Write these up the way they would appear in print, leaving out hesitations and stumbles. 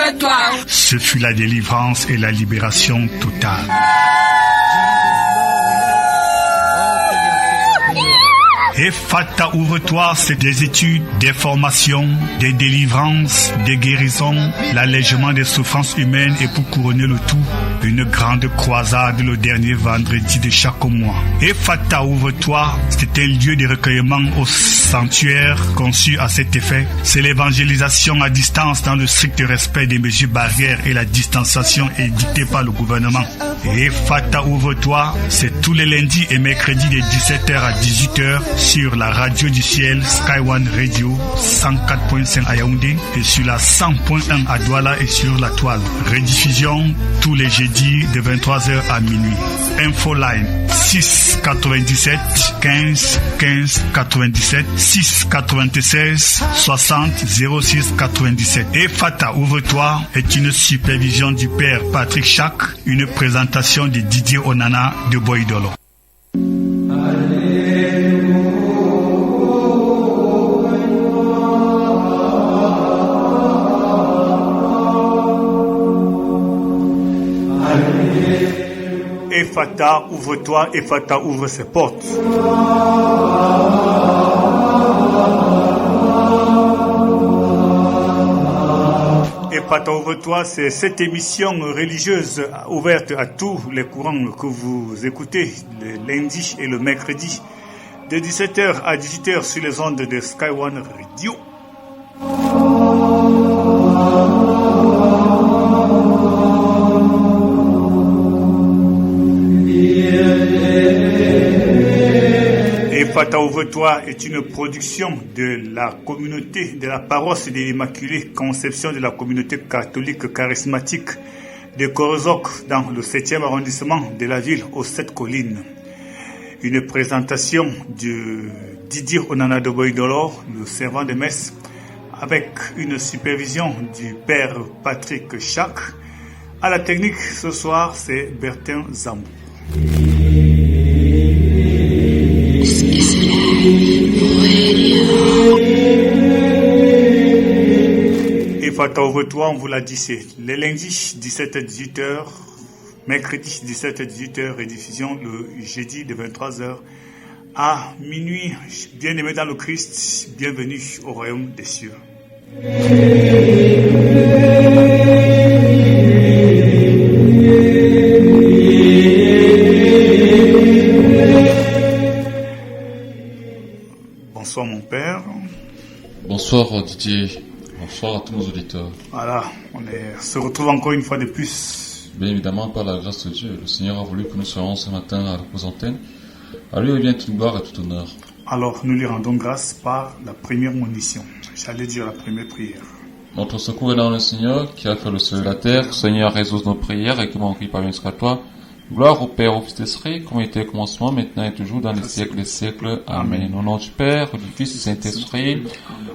ouvre-toi. Ce fut la délivrance et la libération totale. Ephata, ouvre-toi, c'est des études, des formations, des délivrances, des guérisons, l'allègement des souffrances humaines et pour couronner le tout, une grande croisade le dernier vendredi de chaque mois. Ephata, ouvre-toi, c'est un lieu de recueillement au sanctuaire conçu à cet effet. C'est l'évangélisation à distance dans le strict respect des mesures barrières et la distanciation édictée par le gouvernement. Ephata, ouvre-toi, c'est tous les lundis et mercredis de 17h à 18h sur la radio du ciel Sky One Radio 104.5 à Yaoundé et sur la 100.1 à Douala et sur la toile. Rediffusion tous les jeudis de 23h à minuit. Infoline 6 97 15 15 97 6 96 60 06 97. Ephata, ouvre-toi est une supervision du père Patrick Chak, une présentation de Didier Onana de Boydolo. Ephata, ouvre-toi, Ephata, ouvre ses portes. Ephata, ouvre-toi, c'est cette émission religieuse ouverte à tous les courants que vous écoutez le lundi et le mercredi de 17h à 18h sur les ondes de Sky One Radio. Ephata, ouvre-toi est une production de la communauté de la paroisse de l'Immaculée Conception de la communauté catholique charismatique de Korozok dans le 7e arrondissement de la ville aux 7 collines. Une présentation de Didier Onana de Boydolo, le servant de messe, avec une supervision du père Patrick Chak. À la technique ce soir, c'est Bertin Zambou. Ephata, ouvre-toi, on vous l'a dit, c'est les lundis 17h-18h, mercredi 17h-18h, rediffusion le jeudi de 23h à minuit. Bien-aimés dans le Christ, bienvenue au royaume des cieux. Bonsoir mon père. Bonsoir Didier. Bonsoir à tous nos auditeurs. Voilà, se retrouve encore une fois de plus. Bien évidemment, par la grâce de Dieu, le Seigneur a voulu que nous soyons ce matin à la antenne. À lui revient toute gloire et tout honneur. Alors, nous lui rendons grâce par la première munition. J'allais dire la première prière. Notre secours est dans le Seigneur, qui a fait le ciel et la terre. Seigneur, résout nos prières et que mon cri parvienne jusqu'à toi. Gloire au Père, au Fils et au Saint-Esprit, comme il était au commencement, maintenant et toujours, dans les siècles des siècles. Amen. Au nom du Père, du Fils et du Saint-Esprit,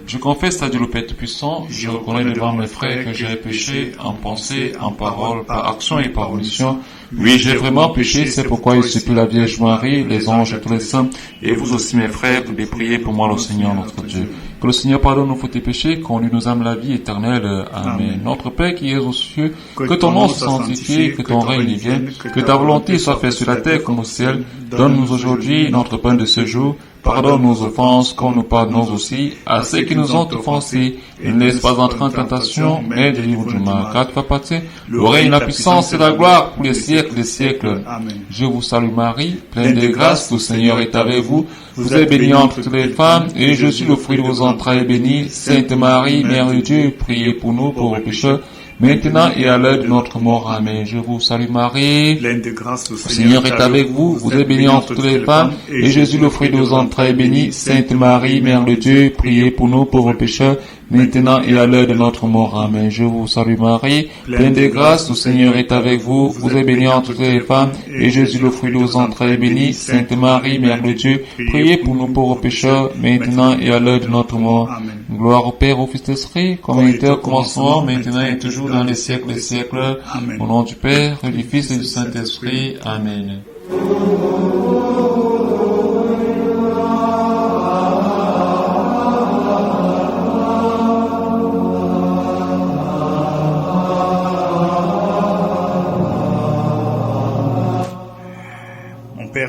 je confesse à Dieu le Père Tout-Puissant, je reconnais devant mes frères que j'ai péché en pensée, en parole, par action et par omission. Oui, j'ai vraiment péché, c'est pourquoi il supplie la Vierge Marie, les anges et tous les saints, et vous aussi mes frères, de prier pour moi le Seigneur notre Dieu. Que le Seigneur pardonne nos fautes et péchés, qu'on lui nous âme la vie éternelle. Amen. Notre Père qui es aux cieux, que ton nom soit sanctifié, que ton règne vienne, que ta volonté soit faite sur la terre comme au ciel. Donne-nous aujourd'hui notre pain de ce jour. Pardonne nos offenses, comme nous pardonnons aussi à ceux qui nous ont offensés. Et ne laisse pas entrer en tentation, mais délivre du mal. Car tu vas passer le règne, la puissance et la gloire pour les siècles des siècles. Amen. Je vous salue Marie, pleine de grâce, le Seigneur est avec vous. Vous êtes bénie entre toutes les femmes, et je suis le fruit de vos entrailles béni. Sainte Marie, Mère de Dieu, priez pour nous pauvres pécheurs, maintenant et à l'heure de notre mort. Amen. Je vous salue Marie, pleine de grâce, le Seigneur est avec vous. Vous êtes bénie entre toutes les femmes, et Jésus, le fruit de vos entrailles, est béni. Sainte Marie, Mère de Dieu, priez pour nous pauvres pécheurs, maintenant et à l'heure de notre mort. Amen. Je vous salue Marie, pleine de grâce, le Seigneur est avec vous. Vous êtes bénie entre toutes les femmes, et Jésus, le fruit de vos entrailles, est béni. Sainte Marie, Mère de Dieu, priez pour nous pauvres pécheurs, maintenant et à l'heure de notre mort. Gloire au Père, au Fils et au Saint-Esprit, comme il était au commencement, maintenant et toujours, dans les siècles des siècles. Amen. Au nom du Père, du Fils et du Saint-Esprit. Amen.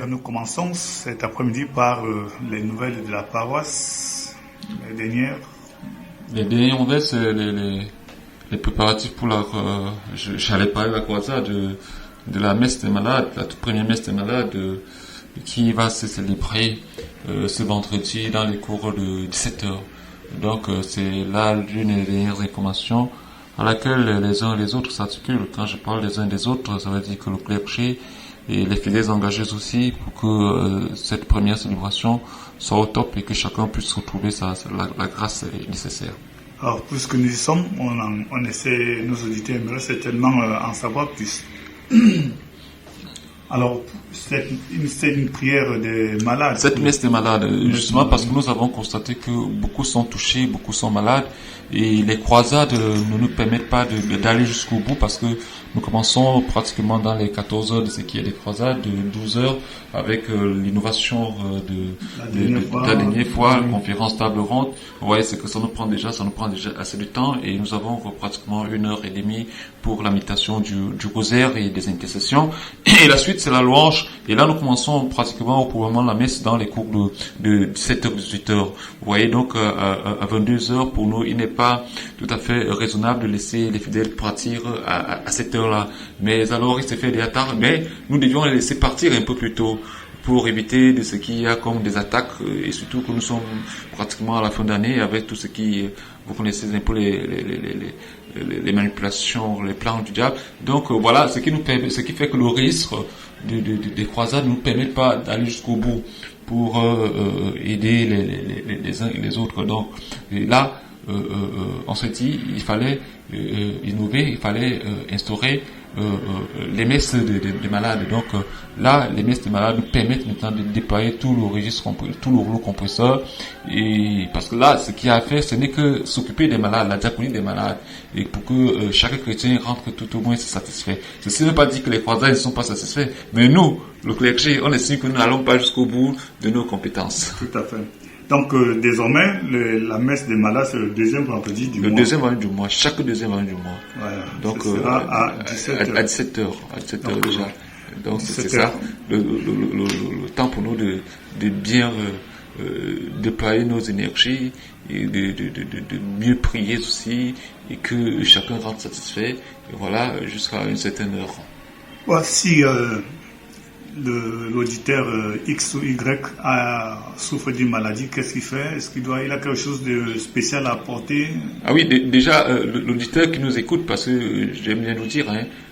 prière. Nous commençons cet après-midi par les nouvelles de la paroisse, les dernières. Les dernières nouvelles, c'est les préparatifs pour j'allais parler de la croisade, de la messe des malades, la toute première messe des malades, qui va se célébrer ce vendredi dans les cours de 17h. Donc c'est là l'une des dernières informations à laquelle les uns et les autres s'articulent. Quand je parle des uns et des autres, ça veut dire que le clergé et les fidèles engagés aussi, pour que cette première célébration soit au top et que chacun puisse retrouver la grâce nécessaire. Alors, puisque nous y sommes, on essaie, nos auditeurs aimeraient certainement en savoir plus. Alors, c'est une prière des malades. Cette messe des malades, justement parce que nous avons constaté que beaucoup sont touchés, beaucoup sont malades, et les croisades ne nous permettent pas d'aller jusqu'au bout parce que nous commençons pratiquement dans les 14 heures de ce qui est des croisades, de 12 heures, avec l'innovation de la dernière fois, la conférence table ronde. Vous voyez, c'est que ça nous prend déjà assez de temps, et nous avons pratiquement 1h30 pour la méditation du rosaire et des intercessions. Et la suite, c'est la louange. Et là, nous commençons pratiquement au moment de la messe dans les cours de 17h, 18h. Vous voyez, donc, à 22h, pour nous, il n'est pas tout à fait raisonnable de laisser les fidèles partir à cette heure-là. Mais alors, il s'est fait déjà tard, mais nous devions les laisser partir un peu plus tôt pour éviter de ce qu'il y a comme des attaques, et surtout que nous sommes pratiquement à la fin d'année avec tout ce qui, vous connaissez un peu les manipulations, les plans du diable. Donc voilà, ce qui fait que le risque des croisades ne nous permet pas d'aller jusqu'au bout pour aider les uns et les autres. Donc et là, on s'est dit, il fallait innover, il fallait instaurer les messes des malades. Donc là, les messes des malades nous permettent maintenant de déployer tout le registre, tout le rouleau compresseur. Et parce que là, ce qu'il y a à faire, ce n'est que s'occuper des malades, la diaconie des malades, et pour que chaque chrétien rentre tout au moins satisfait. Ceci ne veut pas dire que les croisades ne sont pas satisfaits, mais nous, le clergé, on estime que nous n'allons pas jusqu'au bout de nos compétences. Tout à fait. Donc désormais, la messe des malades, c'est le deuxième vendredi du mois. Le deuxième vendredi du mois, chaque deuxième vendredi du mois. Voilà. Donc ce sera à 17h. À 17h déjà. Donc c'est 17h. ça, le temps pour nous de bien déployer nos énergies et de mieux prier aussi, et que chacun rentre satisfait, et voilà, jusqu'à une certaine heure. Voici l'auditeur X ou Y souffre d'une maladie, qu'est-ce qu'il fait? Est-ce il a quelque chose de spécial à apporter? Ah oui, déjà, l'auditeur qui nous écoute, parce que j'aime bien nous dire,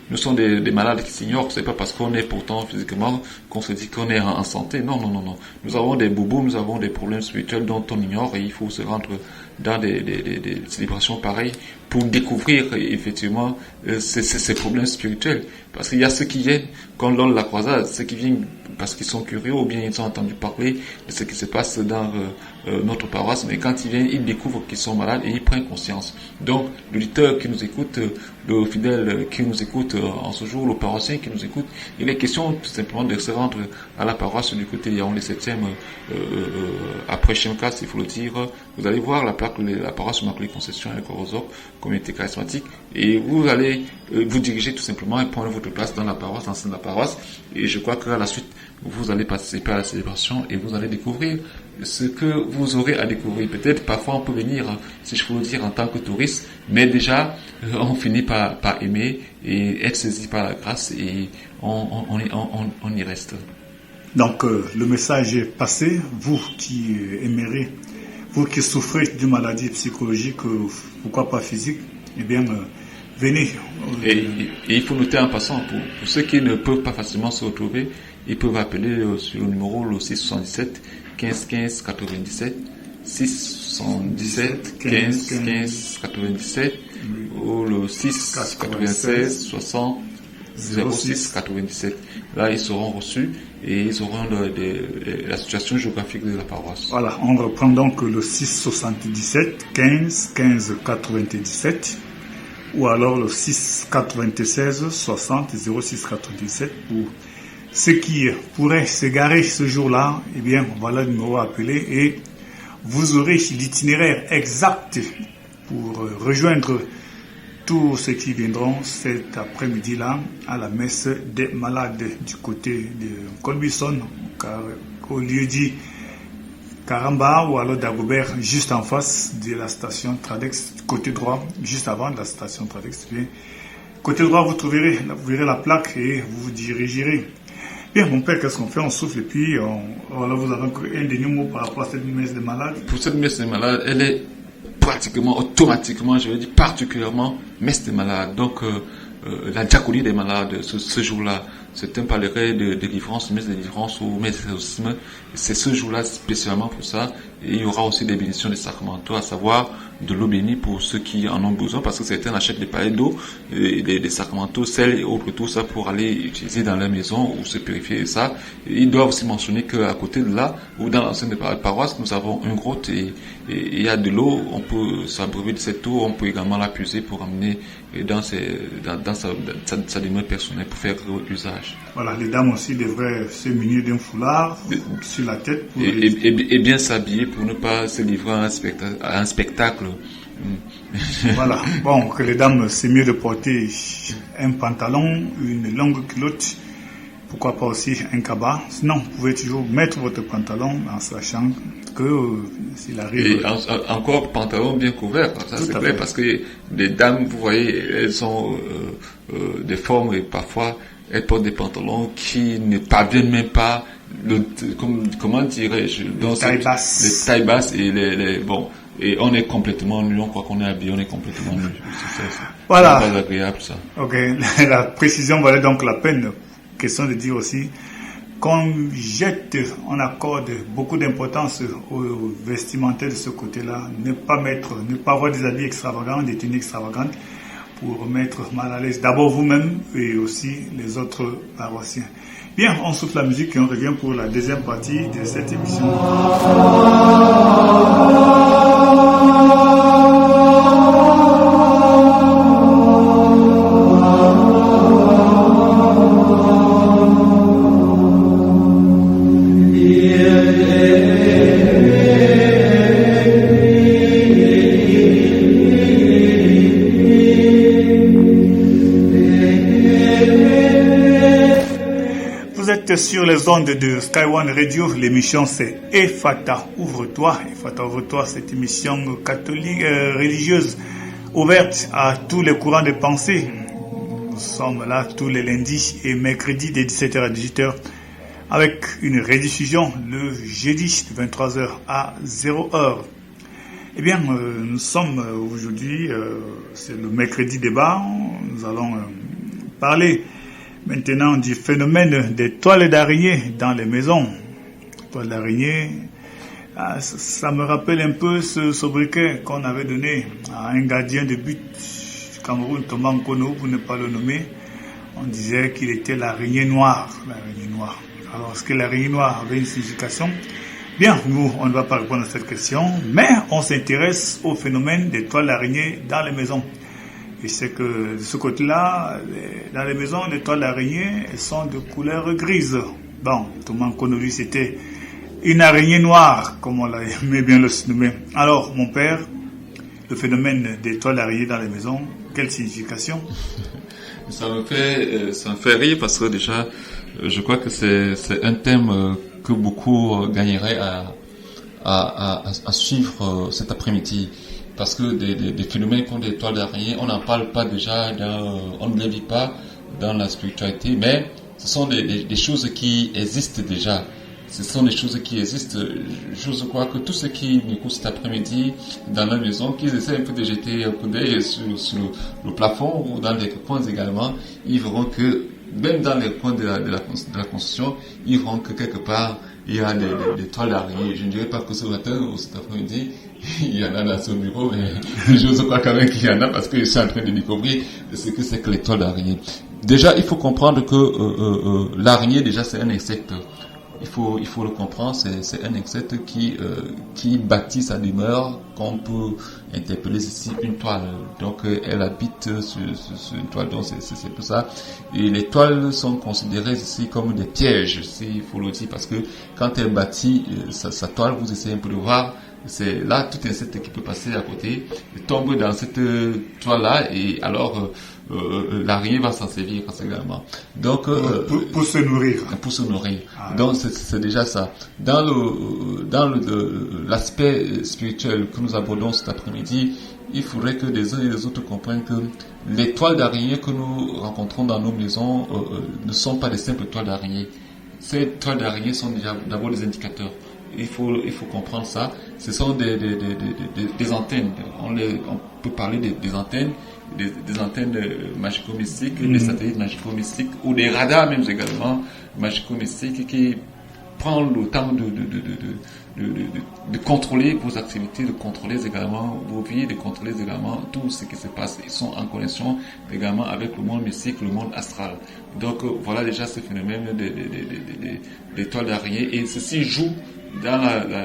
nous sommes des malades qui s'ignorent, c'est pas parce qu'on est pourtant physiquement qu'on se dit qu'on est en santé. Non. Nous avons des boubous, nous avons des problèmes spirituels dont on ignore, et il faut se rendre dans des célébrations pareilles pour découvrir effectivement ces problèmes spirituels. Parce qu'il y a ceux qui viennent, quand lors de la croisade, ceux qui viennent parce qu'ils sont curieux ou bien ils ont entendu parler de ce qui se passe dans notre paroisse, mais quand ils viennent, ils découvrent qu'ils sont malades et ils prennent conscience. Donc, l'auditeur qui nous écoute, le fidèle qui nous écoute en ce jour, le paroissien qui nous écoute, il est question tout simplement de se rendre à la paroisse du côté Yaoundé 7e, après Chemkas, il faut le dire. Vous allez voir la plaque de la paroisse Immaculée Conception et Corozop, communauté charismatique, et vous allez vous diriger tout simplement et prendre votre place dans la paroisse, dans la paroisse, et je crois qu'à la suite, vous allez participer à la célébration et vous allez découvrir ce que vous aurez à découvrir. Peut-être parfois on peut venir, si je peux le dire, en tant que touriste, mais déjà on finit par aimer et être saisi par la grâce, et on y reste. Donc le message est passé. Vous qui aimeriez, vous qui souffrez d'une maladie psychologique, pourquoi pas physique, eh bien venez. Et il faut noter en passant, pour ceux qui ne peuvent pas facilement se retrouver, ils peuvent appeler sur le numéro le 677 15 15 97, 677 15 15 97, ou le 6 96 60 06 97. Là, ils seront reçus et ils auront la situation géographique de la paroisse. Voilà, on reprend donc le 677 15 15 97, ou alors le 6 96 60 06 97 pour ceux qui pourraient s'égarer ce jour-là. Eh bien, voilà le numéro à appeler et vous aurez l'itinéraire exact pour rejoindre tous ceux qui viendront cet après-midi-là à la messe des malades du côté de Colbison, au lieu dit Karamba ou alors d'Agobert, juste en face de la station Tradex, côté droit, juste avant la station Tradex. Bien. Côté droit, vous verrez la plaque et vous vous dirigerez. Bien, mon père, qu'est-ce qu'on fait? On souffle et puis alors vous avez un dernier mot par rapport à cette messe des malades. Pour cette messe des malades, elle est pratiquement, automatiquement, je veux dire particulièrement, messe des malades. Donc, la diaconie des malades, ce jour-là, certains parleraient de délivrance, messe de délivrance ou messe d'exorcisme. C'est ce jour-là spécialement pour ça. Et il y aura aussi des bénédictions des sacramentaux, à savoir de l'eau bénie pour ceux qui en ont besoin, parce que certains achètent des pailles d'eau, des sacramentaux, sel et autres, tout ça pour aller utiliser dans leur maison ou se purifier et ça. Et ils doivent aussi mentionner qu'à côté de là, ou dans l'enceinte de la paroisse, nous avons une grotte et il y a de l'eau, on peut s'abreuver de cette eau, on peut également la puiser pour amener dans sa demeure personnelle pour faire usage. Voilà, les dames aussi devraient se munir d'un foulard sur la tête. Et bien s'habiller pour ne pas se livrer à un spectacle. Voilà, bon, que les dames, c'est mieux de porter un pantalon, une longue culotte, pourquoi pas aussi un cabas. Sinon, vous pouvez toujours mettre votre pantalon en sachant que s'il arrive... Et encore pantalon bien couvert, ça c'est clair, parce que les dames, vous voyez, elles ont des formes et parfois elles portent des pantalons qui ne parviennent même pas, comment dirais-je, dans les tailles basses et bon, et on est complètement nu, on croit qu'on est habillé, on est complètement nu. Voilà. C'est pas agréable ça. Ok, la précision valait donc la peine. Question de dire aussi qu'on on accorde beaucoup d'importance au vestimentaire de ce côté-là, ne pas avoir des habits extravagants, des tenues extravagantes pour mettre mal à l'aise d'abord vous-même et aussi les autres paroissiens. Bien, on souffle la musique et on revient pour la deuxième partie de cette émission. Sur les ondes de Sky One Radio, l'émission c'est Ephata Ouvre-toi. Ephata Ouvre-toi, cette émission catholique religieuse ouverte à tous les courants de pensée. Nous sommes là tous les lundis et mercredis de 17h à 18h avec une rediffusion le jeudi de 23h à 0h. Eh bien, nous sommes aujourd'hui, c'est le mercredi débat. Nous allons parler maintenant du phénomène des toiles d'araignée dans les maisons. Toiles d'araignée, ça me rappelle un peu ce sobriquet qu'on avait donné à un gardien de but du Cameroun, Thomas Nkono, pour ne pas le nommer. On disait qu'il était l'araignée noire. L'araignée noire. Alors, est-ce que l'araignée noire avait une signification? Bien, nous, on ne va pas répondre à cette question, mais on s'intéresse au phénomène des toiles d'araignée dans les maisons. Et c'est que de ce côté-là, dans les maisons, les toiles d'araignée sont de couleur grise. Bon, Thomas Nkono, lui, c'était une araignée noire, comme on l'aimait bien le nommer. Alors, mon père, le phénomène des toiles d'araignée dans les maisons, quelle signification? Ça me fait rire parce que déjà, je crois que c'est un thème que beaucoup gagneraient à suivre cet après-midi. Parce que des phénomènes comme des toiles d'araignée, on n'en parle pas déjà, on ne les vit pas dans la spiritualité, mais ce sont des choses qui existent déjà. Ce sont des choses qui existent. Je crois que tous ceux qui m'écoutent cet après-midi dans la maison, qu'ils essaient un peu de jeter un coup d'œil sur le plafond ou dans les coins également, ils verront que même dans les coins de la construction, ils verront que quelque part, il y a des toiles d'araignée. Je ne dirais pas que ce matin ou cet après-midi, il y en a dans ce bureau, mais je crois quand même qu'il y en a parce que je suis en train de découvrir ce que c'est que les toiles d'araignée. Déjà, il faut comprendre que l'araignée, déjà, c'est un insecte. Il faut le comprendre, c'est un insecte qui bâtit sa demeure, qu'on peut interpeller ici une toile. Donc elle habite sur une toile, donc c'est pour ça. Et les toiles sont considérées ici comme des pièges, il faut le dire, parce que quand elle bâtit sa toile, vous essayez un peu de voir c'est là tout insecte qui peut passer à côté tombe dans cette toile-là et alors l'araignée va s'en servir également. Donc pour se nourrir. Pour se nourrir. Ah. Donc c'est déjà ça. Dans l'aspect spirituel que nous abordons cet après-midi, il faudrait que les uns et les autres comprennent que les toiles d'araignée que nous rencontrons dans nos maisons ne sont pas des simples toiles d'araignée. Ces toiles d'araignée sont déjà d'abord des indicateurs. Il faut comprendre ça. Ce sont des antennes. On peut parler des antennes, des antennes magico-mystiques, des satellites magico-mystiques ou des radars même également magico-mystiques qui prennent le temps de contrôler vos activités, de contrôler également vos vies, de contrôler également tout ce qui se passe. Ils sont en connexion également avec le monde mystique, le monde astral. Donc voilà déjà ce phénomène des toiles d'araignée et ceci joue dans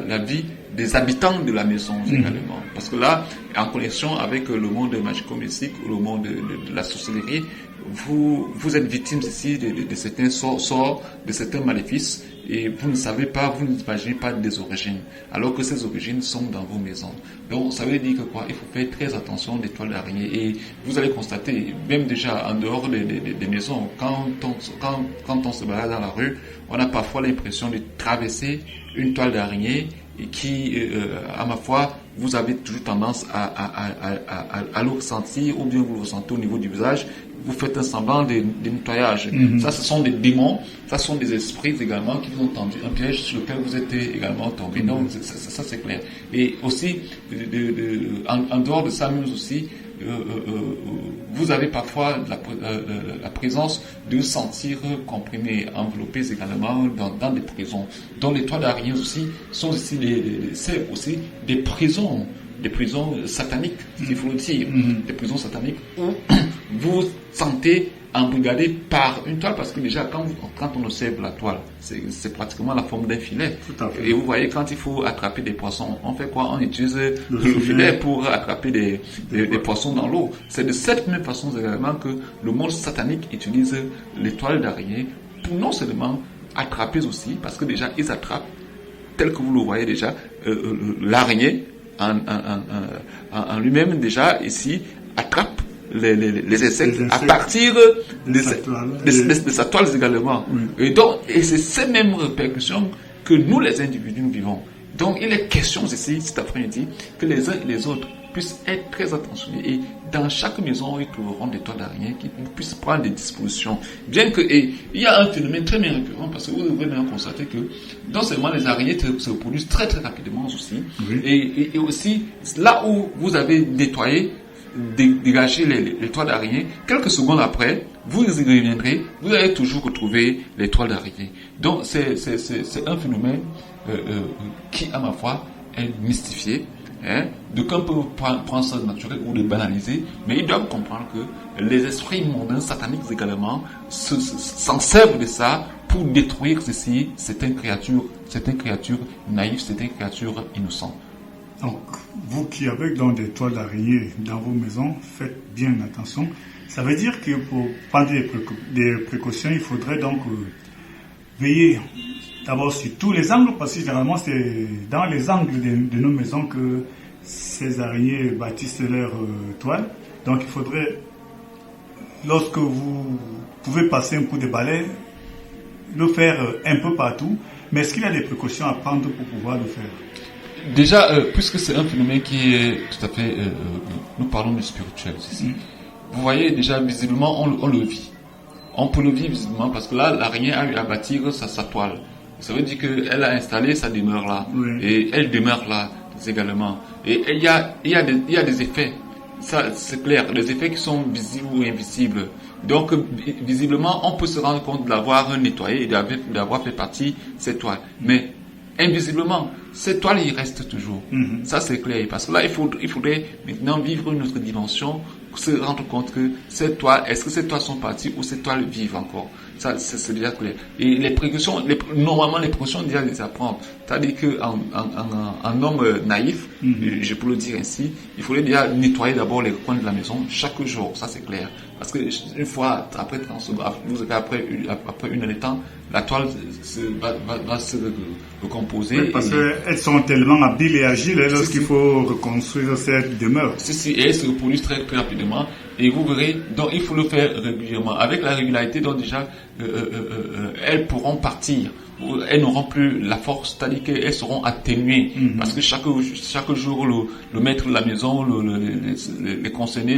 la vie des habitants de la maison également. Parce que là, en connexion avec le monde magico-mystique ou le monde de la sorcellerie, vous êtes victime ici de certains sorts, de certains maléfices, et vous ne savez pas, vous n'imaginez pas des origines, alors que ces origines sont dans vos maisons. Donc ça veut dire que quoi, il faut faire très attention des toiles d'araignée, et vous allez constater, même déjà en dehors des maisons, quand on se balade dans la rue, on a parfois l'impression de traverser une toile d'araignée et qui, à ma foi, vous avez toujours tendance à le ressentir, ou bien vous le ressentez au niveau du visage, vous faites un semblant de nettoyage. Ça, ce sont des démons, ça sont des esprits également qui vous ont tendu un piège sur lequel vous êtes également tombé. Donc, ça c'est clair. Et aussi, en dehors de ça, même aussi, vous avez parfois la présence de sentir comprimés, enveloppés également dans des prisons. Donc les toiles d'araignée aussi sont aussi c'est aussi des prisons sataniques, il faut le dire, des prisons sataniques où vous sentez embrigadé par une toile, parce que déjà quand on observe la toile, c'est pratiquement la forme d'un filet. Et vous voyez, quand il faut attraper des poissons, on fait quoi? On utilise le filet pour attraper des poissons dans l'eau. C'est de cette même façon également que le monde satanique utilise les toiles d'araignée pour non seulement attraper aussi, parce que déjà ils attrapent, tel que vous le voyez déjà, l'araignée en lui-même déjà ici attrape les insectes à partir de sa toile également. Oui. Et c'est ces mêmes répercussions que nous, les individus, nous vivons. Donc, il est question ici, cet après-midi, que les uns et les autres puissent être très attentionnés. Et dans chaque maison, ils trouveront des toiles d'araignée qui puissent prendre des dispositions. Bien que, il y a un phénomène très bien récurrent, parce que vous devez bien constater que non seulement les araignées se reproduisent très très rapidement aussi, et aussi, là où vous avez nettoyé, dégager les toiles d'araignée, quelques secondes après, vous y reviendrez, vous allez toujours retrouver les toiles d'araignée. Donc c'est un phénomène qui, à ma foi, est mystifié. D'aucuns peuvent prendre ça de naturel ou de banaliser, mais ils doivent comprendre que les esprits mondains sataniques également s'en servent de ça pour détruire certaines créatures naïves, certaines créatures innocentes. Donc, vous qui avez donc des toiles d'araignée dans vos maisons, faites bien attention. Ça veut dire que pour prendre des précautions, il faudrait donc veiller d'abord sur tous les angles, parce que généralement c'est dans les angles de nos maisons que ces araignées bâtissent leurs toiles. Donc il faudrait, lorsque vous pouvez passer un coup de balai, le faire un peu partout. Mais est-ce qu'il y a des précautions à prendre pour pouvoir le faire? Déjà, puisque c'est un phénomène qui est tout à fait... nous parlons du spirituel ici. Vous voyez, déjà, visiblement, on le vit. On peut le vivre visiblement parce que là, l'araignée a eu à bâtir sa toile. Ça veut dire qu'elle a installé sa demeure là. Et elle demeure là également. Et il y a des effets. Ça, c'est clair. Des effets qui sont visibles ou invisibles. Donc, visiblement, on peut se rendre compte de l'avoir nettoyé et d'avoir fait partie de cette toile. Mais invisiblement, cette toile, il reste toujours. Ça, c'est clair. Parce que là, il faudrait maintenant vivre une autre dimension se rendre compte que ces toits, est-ce que ces toits sont partis ou ces toits vivent encore. Ça, c'est déjà clair. Et les précautions, normalement, les précautions, déjà les apprendre. C'est-à-dire qu'un homme naïf, je peux le dire ainsi, il faudrait déjà nettoyer d'abord les coins de la maison chaque jour. Ça, c'est clair. Parce que une fois, après une année de temps, la toile va se recomposer. Oui, parce qu'elles sont tellement habiles et agiles lorsqu'il faut reconstruire cette demeure. Et elles se reproduisent très, très rapidement. Et vous verrez, donc il faut le faire régulièrement. Avec la régularité, donc déjà, elles pourront partir. Elles n'auront plus la force, c'est-à-dire qu'elles seront atténuées. Parce que chaque jour, le maître de la maison, les concernés,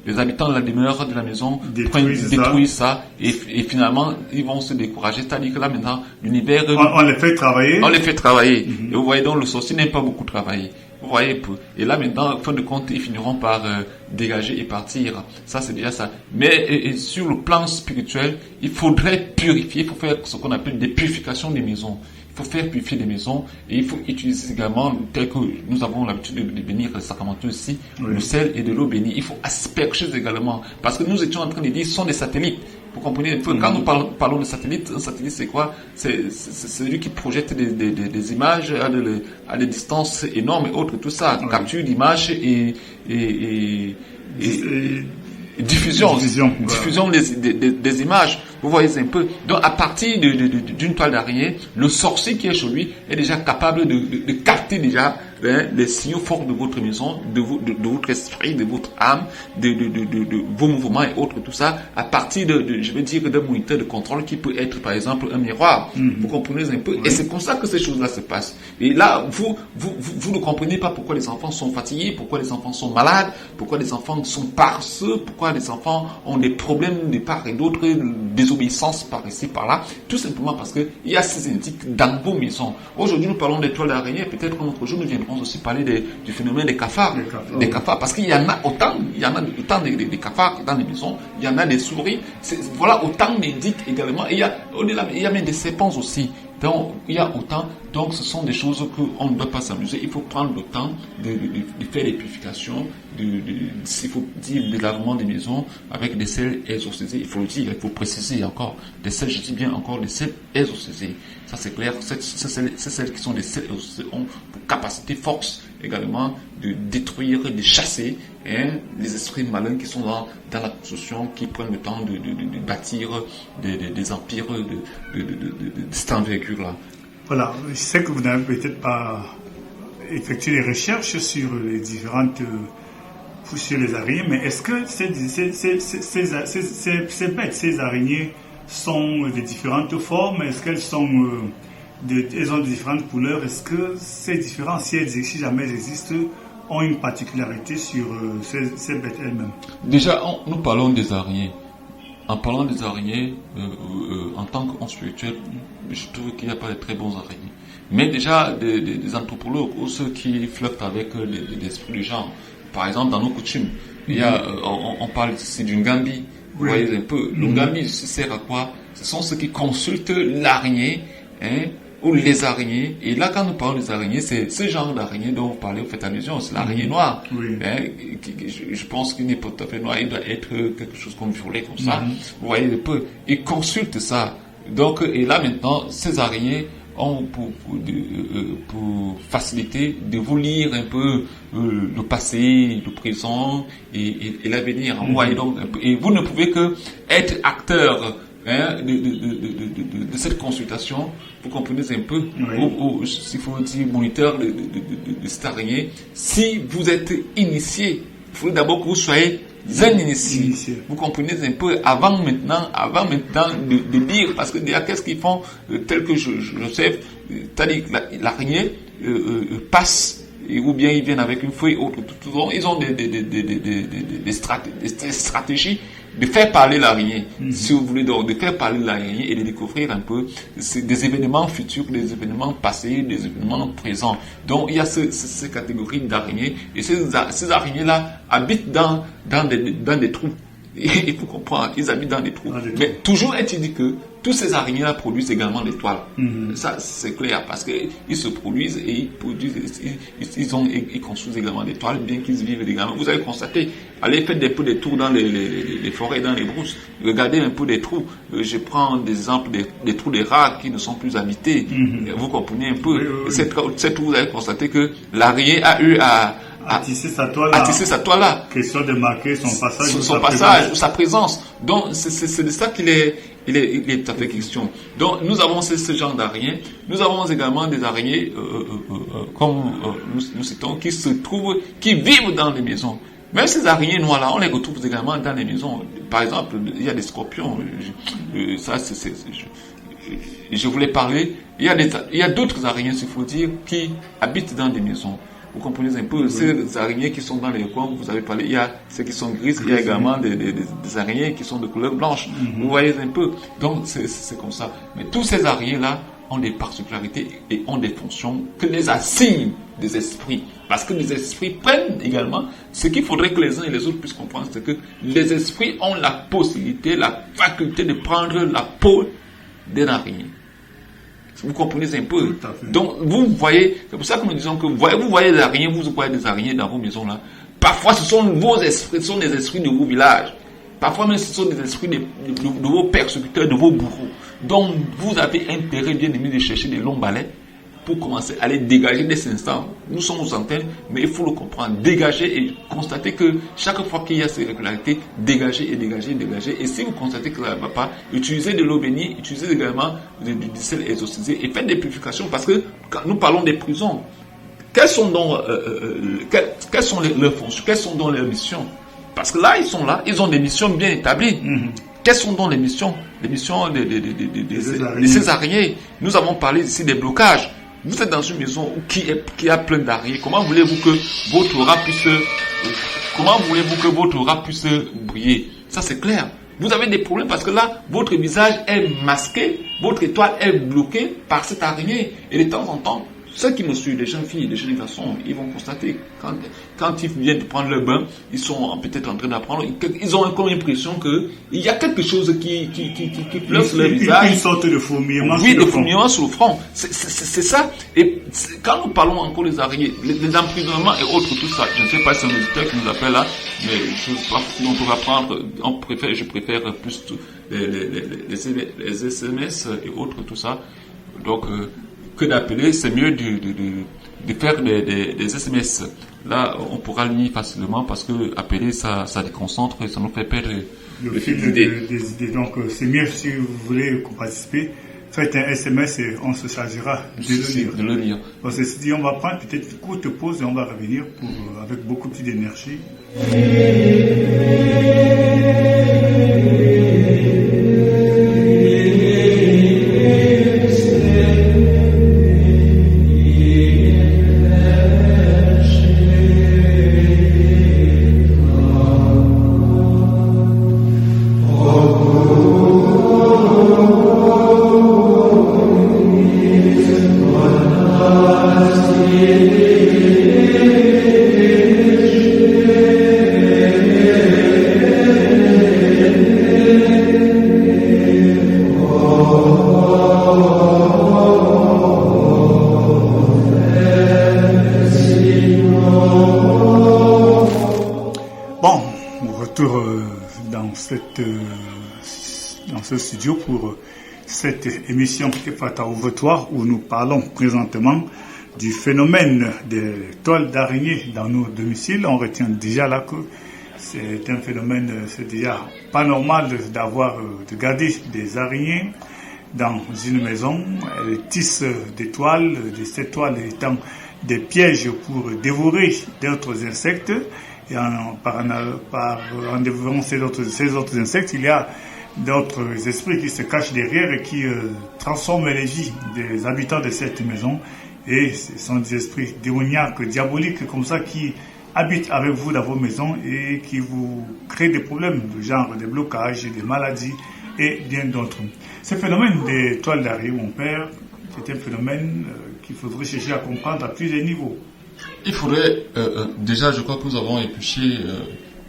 les habitants de la demeure de la maison détruisent ça. Et finalement, ils vont se décourager. C'est-à-dire que là, maintenant, l'univers... On les fait travailler. On les fait travailler. Et vous voyez, donc, le sorcier n'aime pas beaucoup travailler. Vous voyez, et là maintenant, en fin de compte, ils finiront par dégager et partir. Ça, c'est déjà ça. Mais et sur le plan spirituel, il faudrait purifier, il faut faire ce qu'on appelle des purifications des maisons. Il faut faire purifier des maisons et il faut utiliser également, tel que nous avons l'habitude de bénir les sacramentaux ici, le sel et de l'eau bénie. Il faut asperger également, parce que nous étions en train de dire, ce sont des satellites. Vous comprenez un peu, quand nous parlons de satellite, un satellite c'est quoi? C'est celui qui projette des images à des distances énormes et autres, tout ça, capture d'images et diffusion des images. Vous voyez un peu. Donc, à partir d'une toile d'araignée, le sorcier qui est chez lui est déjà capable de capter déjà les signaux forts de votre maison, de votre esprit, de votre âme, de vos mouvements et autres, tout ça, à partir je veux dire, d'un moniteur de contrôle qui peut être, par exemple, un miroir. Vous comprenez un peu? Et c'est comme ça que ces choses-là se passent. Et là, vous ne comprenez pas pourquoi les enfants sont fatigués, pourquoi les enfants sont malades, pourquoi les enfants sont paresseux, pourquoi les enfants ont des problèmes de part et d'autre, désobéissance par ici, par là. Tout simplement parce que il y a ces indices dans vos maisons. Aujourd'hui, nous parlons des toiles d'araignée, peut-être un autre jour, nous viendrons aussi parler du phénomène des cafards. Des cafards, parce qu'il y en a autant, des cafards dans les maisons, il y en a des souris, voilà autant d'indices également. Et il y a même des serpents aussi. Donc, il y a autant. Donc, ce sont des choses qu'on ne doit pas s'amuser. Il faut prendre le temps de faire les purifications, s'il faut dire, le lavement des maisons avec des sels exorcisés. Il faut le dire, il faut préciser encore. Des sels, je dis bien encore, des sels exorcisés. Ça, c'est clair. C'est celles qui sont des sels exorcisés ont pour capacité, force également de détruire, de chasser les esprits malins qui sont dans la construction, qui prennent le temps de bâtir des empires de cette envergure-là. Voilà, je sais que vous n'avez peut-être pas effectué des recherches sur les différentes sur les araignées, mais est-ce que ces bêtes, ces araignées sont de différentes formes? Est-ce qu'elles sont elles ont de différentes couleurs? Est-ce que ces différences, si jamais elles existent, ont une particularité sur ces bêtes elles-mêmes? Déjà, nous parlons des araignées. En parlant des araignées, en tant qu'homme spirituel, je trouve qu'il n'y a pas de très bons araignées. Mais déjà, des anthropologues ou ceux qui flirtent avec l'esprit du genre, par exemple, dans nos coutumes, il y a, on parle ici d'une gambie. Vous voyez un peu, le gambie sert à quoi? Ce sont ceux qui consultent l'araignée, ou les araignées. Et là, quand nous parlons des araignées, c'est ce genre d'araignée dont vous parlez, vous faites allusion, c'est l'araignée noire. Je pense qu'il n'est pas tout à fait noir, il doit être quelque chose comme violet, comme ça. Vous voyez un peu, ils consultent ça. Donc, et là maintenant, ces araignées ont pour faciliter de vous lire un peu le passé, le présent et l'avenir. Vous voyez donc, et vous ne pouvez que être acteur de cette consultation, vous comprenez un peu, ou s'il faut dire moniteur de cette araignée. Si vous êtes initié, il faut d'abord que vous soyez un initié. Vous comprenez un peu avant maintenant de lire, parce que déjà qu'est-ce qu'ils font, tel que j'observe, c'est-à-dire que l'araignée passe, ou bien ils viennent avec une feuille autre, ils ont des stratégies de faire parler l'araignée, si vous voulez, donc de faire parler l'araignée et de découvrir un peu des événements futurs, des événements passés, des événements présents. Donc il y a ces catégories d'araignées, et ces araignées-là habitent dans des trous. il faut comprendre, ils habitent dans des trous. Mais toujours est-il dit que tous ces araignées-là produisent également des toiles. Ça, c'est clair, parce qu'ils se produisent et ils produisent, ils construisent également des toiles, bien qu'ils vivent également. Vous avez constaté, allez faire un peu des tours dans les forêts, dans les brousses, regardez un peu des trous. Je prends des exemples des trous des rats qui ne sont plus habités. Vous comprenez un peu. Ces trous, vous avez constaté que l'araignée a eu à tisser sa toile là. Question de marquer son passage ou sa présence. Donc, c'est de ça qu'il est tout à fait question. Donc, nous avons ce genre d'araignées. Nous avons également des araignées, comme nous citons, qui se trouvent, qui vivent dans les maisons. Même ces araignées noires-là, on les retrouve également dans les maisons. Par exemple, il y a des scorpions. Je voulais parler. Il y a d'autres araignées, s'il faut dire, qui habitent dans des maisons. Vous comprenez un peu, ces araignées qui sont dans les coins, vous avez parlé, il y a ceux qui sont grises, il y a également des araignées qui sont de couleur blanche. Vous voyez un peu. Donc, c'est comme ça. Mais tous ces araignées-là ont des particularités et ont des fonctions que les assignent des esprits. Parce que les esprits prennent également ce qu'il faudrait que les uns et les autres puissent comprendre, c'est que les esprits ont la possibilité, la faculté de prendre la peau d'une araignée. Vous comprenez un peu. Donc, vous voyez, c'est pour ça que nous disons que vous voyez des araignées, vous voyez des araignées dans vos maisons là. Parfois, ce sont vos esprits, ce sont des esprits de vos villages. Parfois même, ce sont des esprits de vos persécuteurs, de vos bourreaux. Donc, vous avez intérêt, bien aimé, de chercher des longs balais pour commencer à les dégager dès cet instant. Nous sommes aux antennes, mais il faut le comprendre. Dégager et constater que chaque fois qu'il y a ces irrégularités, dégager. Et si vous constatez que ça ne va pas, utilisez de l'eau bénie, utilisez également du sel exorcisé et faites des purifications. Parce que quand nous parlons des prisons, quelles sont donc leurs fonctions, quelles sont donc leurs missions? Parce que là, ils ont des missions bien établies. Quelles sont donc les missions? Les missions de ces araignées. Nous avons parlé ici des blocages. Vous êtes dans une maison qui a plein d'araignées. Comment voulez-vous que votre aura puisse briller? Ça, c'est clair. Vous avez des problèmes parce que là, votre visage est masqué, votre étoile est bloquée par cette araignée. Et de temps en temps, ceux qui me suivent, les jeunes filles, les jeunes garçons, ils vont constater quand ils viennent de prendre leur bain, ils sont peut-être en train d'apprendre, ils ont encore l'impression qu'il y a quelque chose qui pleure sur leur visage. Une sorte de fourmillement. Oui, de fourmillement sur le front. C'est ça. Et quand nous parlons encore des araignées, les emprisonnements et autres, tout ça, je ne sais pas si c'est un auditeur qui nous appelle là, mais je ne sais pas si on pourra prendre, je préfère plus les SMS et autres, tout ça. Donc, que d'appeler, c'est mieux de faire des SMS. Là, on pourra le nier facilement parce que appeler, ça déconcentre et ça nous fait perdre le fil des idées. Donc, c'est mieux si vous voulez participer, faites un SMS et on se chargera de le lire. Bon, ceci dit, on va prendre peut-être une courte pause et on va revenir avec beaucoup plus d'énergie. Dans ce studio pour cette émission Fata Ouvre-toi où nous parlons présentement du phénomène des toiles d'araignées dans nos domiciles. On retient déjà là que c'est un phénomène, c'est déjà pas normal de garder des araignées dans une maison. Elles tissent des toiles, ces toiles étant des pièges pour dévorer d'autres insectes. Et en dévorant ces autres insectes, il y a d'autres esprits qui se cachent derrière et qui transforment les vies des habitants de cette maison. Et ce sont des esprits démoniaques, diaboliques, comme ça, qui habitent avec vous dans vos maisons et qui vous créent des problèmes de genre des blocages, des maladies et bien d'autres. Ce phénomène des toiles d'araignée, mon père, c'est un phénomène qu'il faudrait chercher à comprendre à plusieurs niveaux. Il faudrait, déjà, je crois que nous avons épluché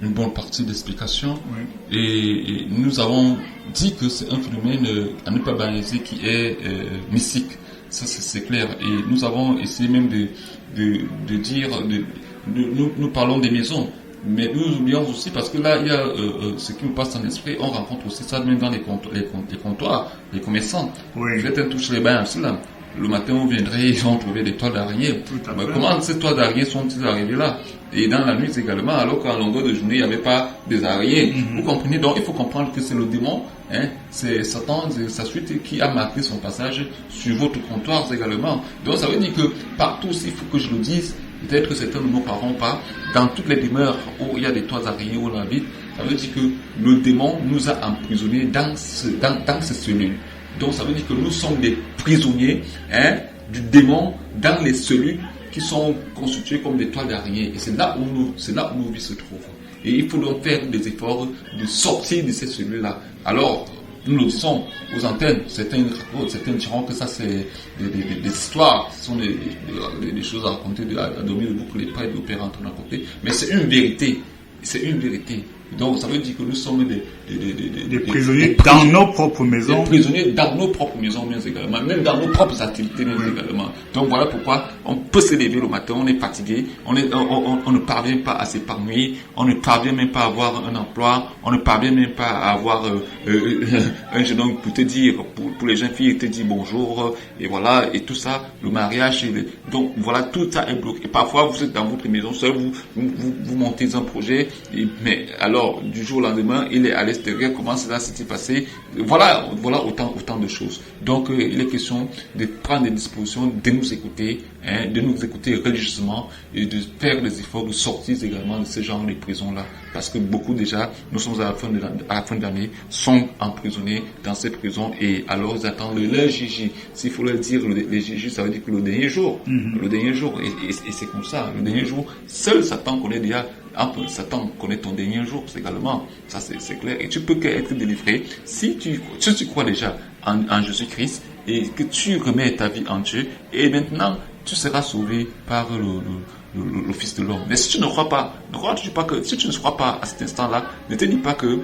une bonne partie d'explication. Oui. Et nous avons dit que c'est un phénomène, à ne pas banaliser, qui est mystique. Ça, c'est clair. Et nous avons essayé même de dire, nous parlons des maisons. Mais nous oublions aussi, parce que là, il y a ce qui nous passe en esprit, on rencontre aussi ça même dans les comptoirs, les commerçants. Oui. Faites un touche les bains aussi là. Le matin, on viendrait, ils vont trouver des toiles d'araignée. Mais comment ces toiles d'araignée sont-ils arrivées là? Et dans la nuit également, alors qu'en longueur de journée, il n'y avait pas des araignées. Vous comprenez? Donc, il faut comprendre que c'est le démon, c'est Satan, c'est sa suite qui a marqué son passage sur votre comptoir également. Donc, ça veut dire que partout, s'il faut que je le dise, peut-être que certains ne nous parlons pas, dans toutes les demeures où il y a des toits d'araignées où on habite, ça veut dire que le démon nous a emprisonnés dans ces cellules. Donc ça veut dire que nous sommes des prisonniers du démon dans les cellules qui sont constituées comme des toiles d'araignée. Et c'est là où nos vies se trouvent. Et il faut donc faire des efforts de sortir de ces cellules-là. Alors, nous le disons aux antennes, certains diront que ça c'est des histoires, ce sont des choses à raconter, à dormir debout pour les pères et les pères entre d'un côté. Mais c'est une vérité. C'est une vérité. Donc ça veut dire que nous sommes des prisonniers dans nos propres maisons. Des prisonniers dans nos propres maisons, mais également, même dans nos propres activités, mais également. Donc voilà pourquoi on peut se lever le matin, on est fatigué, on ne parvient pas à s'épanouir, on ne parvient même pas à avoir un emploi, on ne parvient même pas à avoir un jeune homme pour te dire, pour les jeunes filles, te dire bonjour, et voilà, et tout ça, le mariage, donc voilà, tout ça est bloqué. Et parfois vous êtes dans votre maison seul, vous montez un projet, mais alors du jour au lendemain, il est à l'extérieur, comment cela s'est passé? Voilà autant de choses. Donc, il est question de prendre des dispositions, de nous écouter religieusement et de faire des efforts de sortir également de ce genre de prison-là. Parce que beaucoup déjà, nous sommes à la fin de l'année, sont emprisonnés dans ces prisons et alors ils attendent leur Gigi. S'il faut leur dire, les Gigi, ça veut dire que le dernier jour, le dernier jour, et c'est comme ça, le dernier jour, seul Satan connaît déjà. Satan connaît ton dernier jour également, ça c'est clair. Et tu peux qu'être délivré si tu crois déjà en Jésus-Christ et que tu remets ta vie en Dieu et maintenant tu seras sauvé par le Fils de l'homme. Mais si tu ne crois pas, si tu ne crois pas à cet instant-là, ne te dis pas que,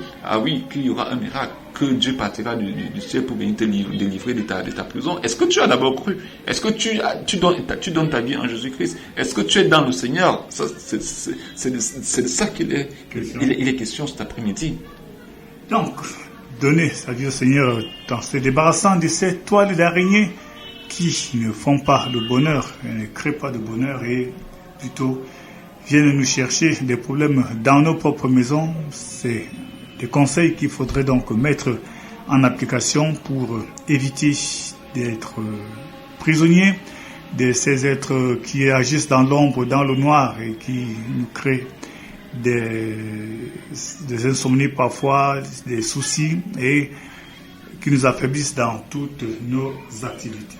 qu'il y aura un miracle, que Dieu partira du ciel pour venir te délivrer de ta prison. Est-ce que tu as d'abord cru? Est-ce que tu donnes ta vie en Jésus-Christ? Est-ce que tu es dans le Seigneur? C'est de ça qu'il est question cet après-midi. Donc, donner sa vie au Seigneur en se débarrassant de ces toiles d'araignée qui ne font pas le bonheur, ne créent pas de bonheur et plutôt viennent nous chercher des problèmes dans nos propres maisons. C'est des conseils qu'il faudrait donc mettre en application pour éviter d'être prisonniers de ces êtres qui agissent dans l'ombre, dans le noir et qui nous créent des insomnies parfois, des soucis et qui nous affaiblissent dans toutes nos activités.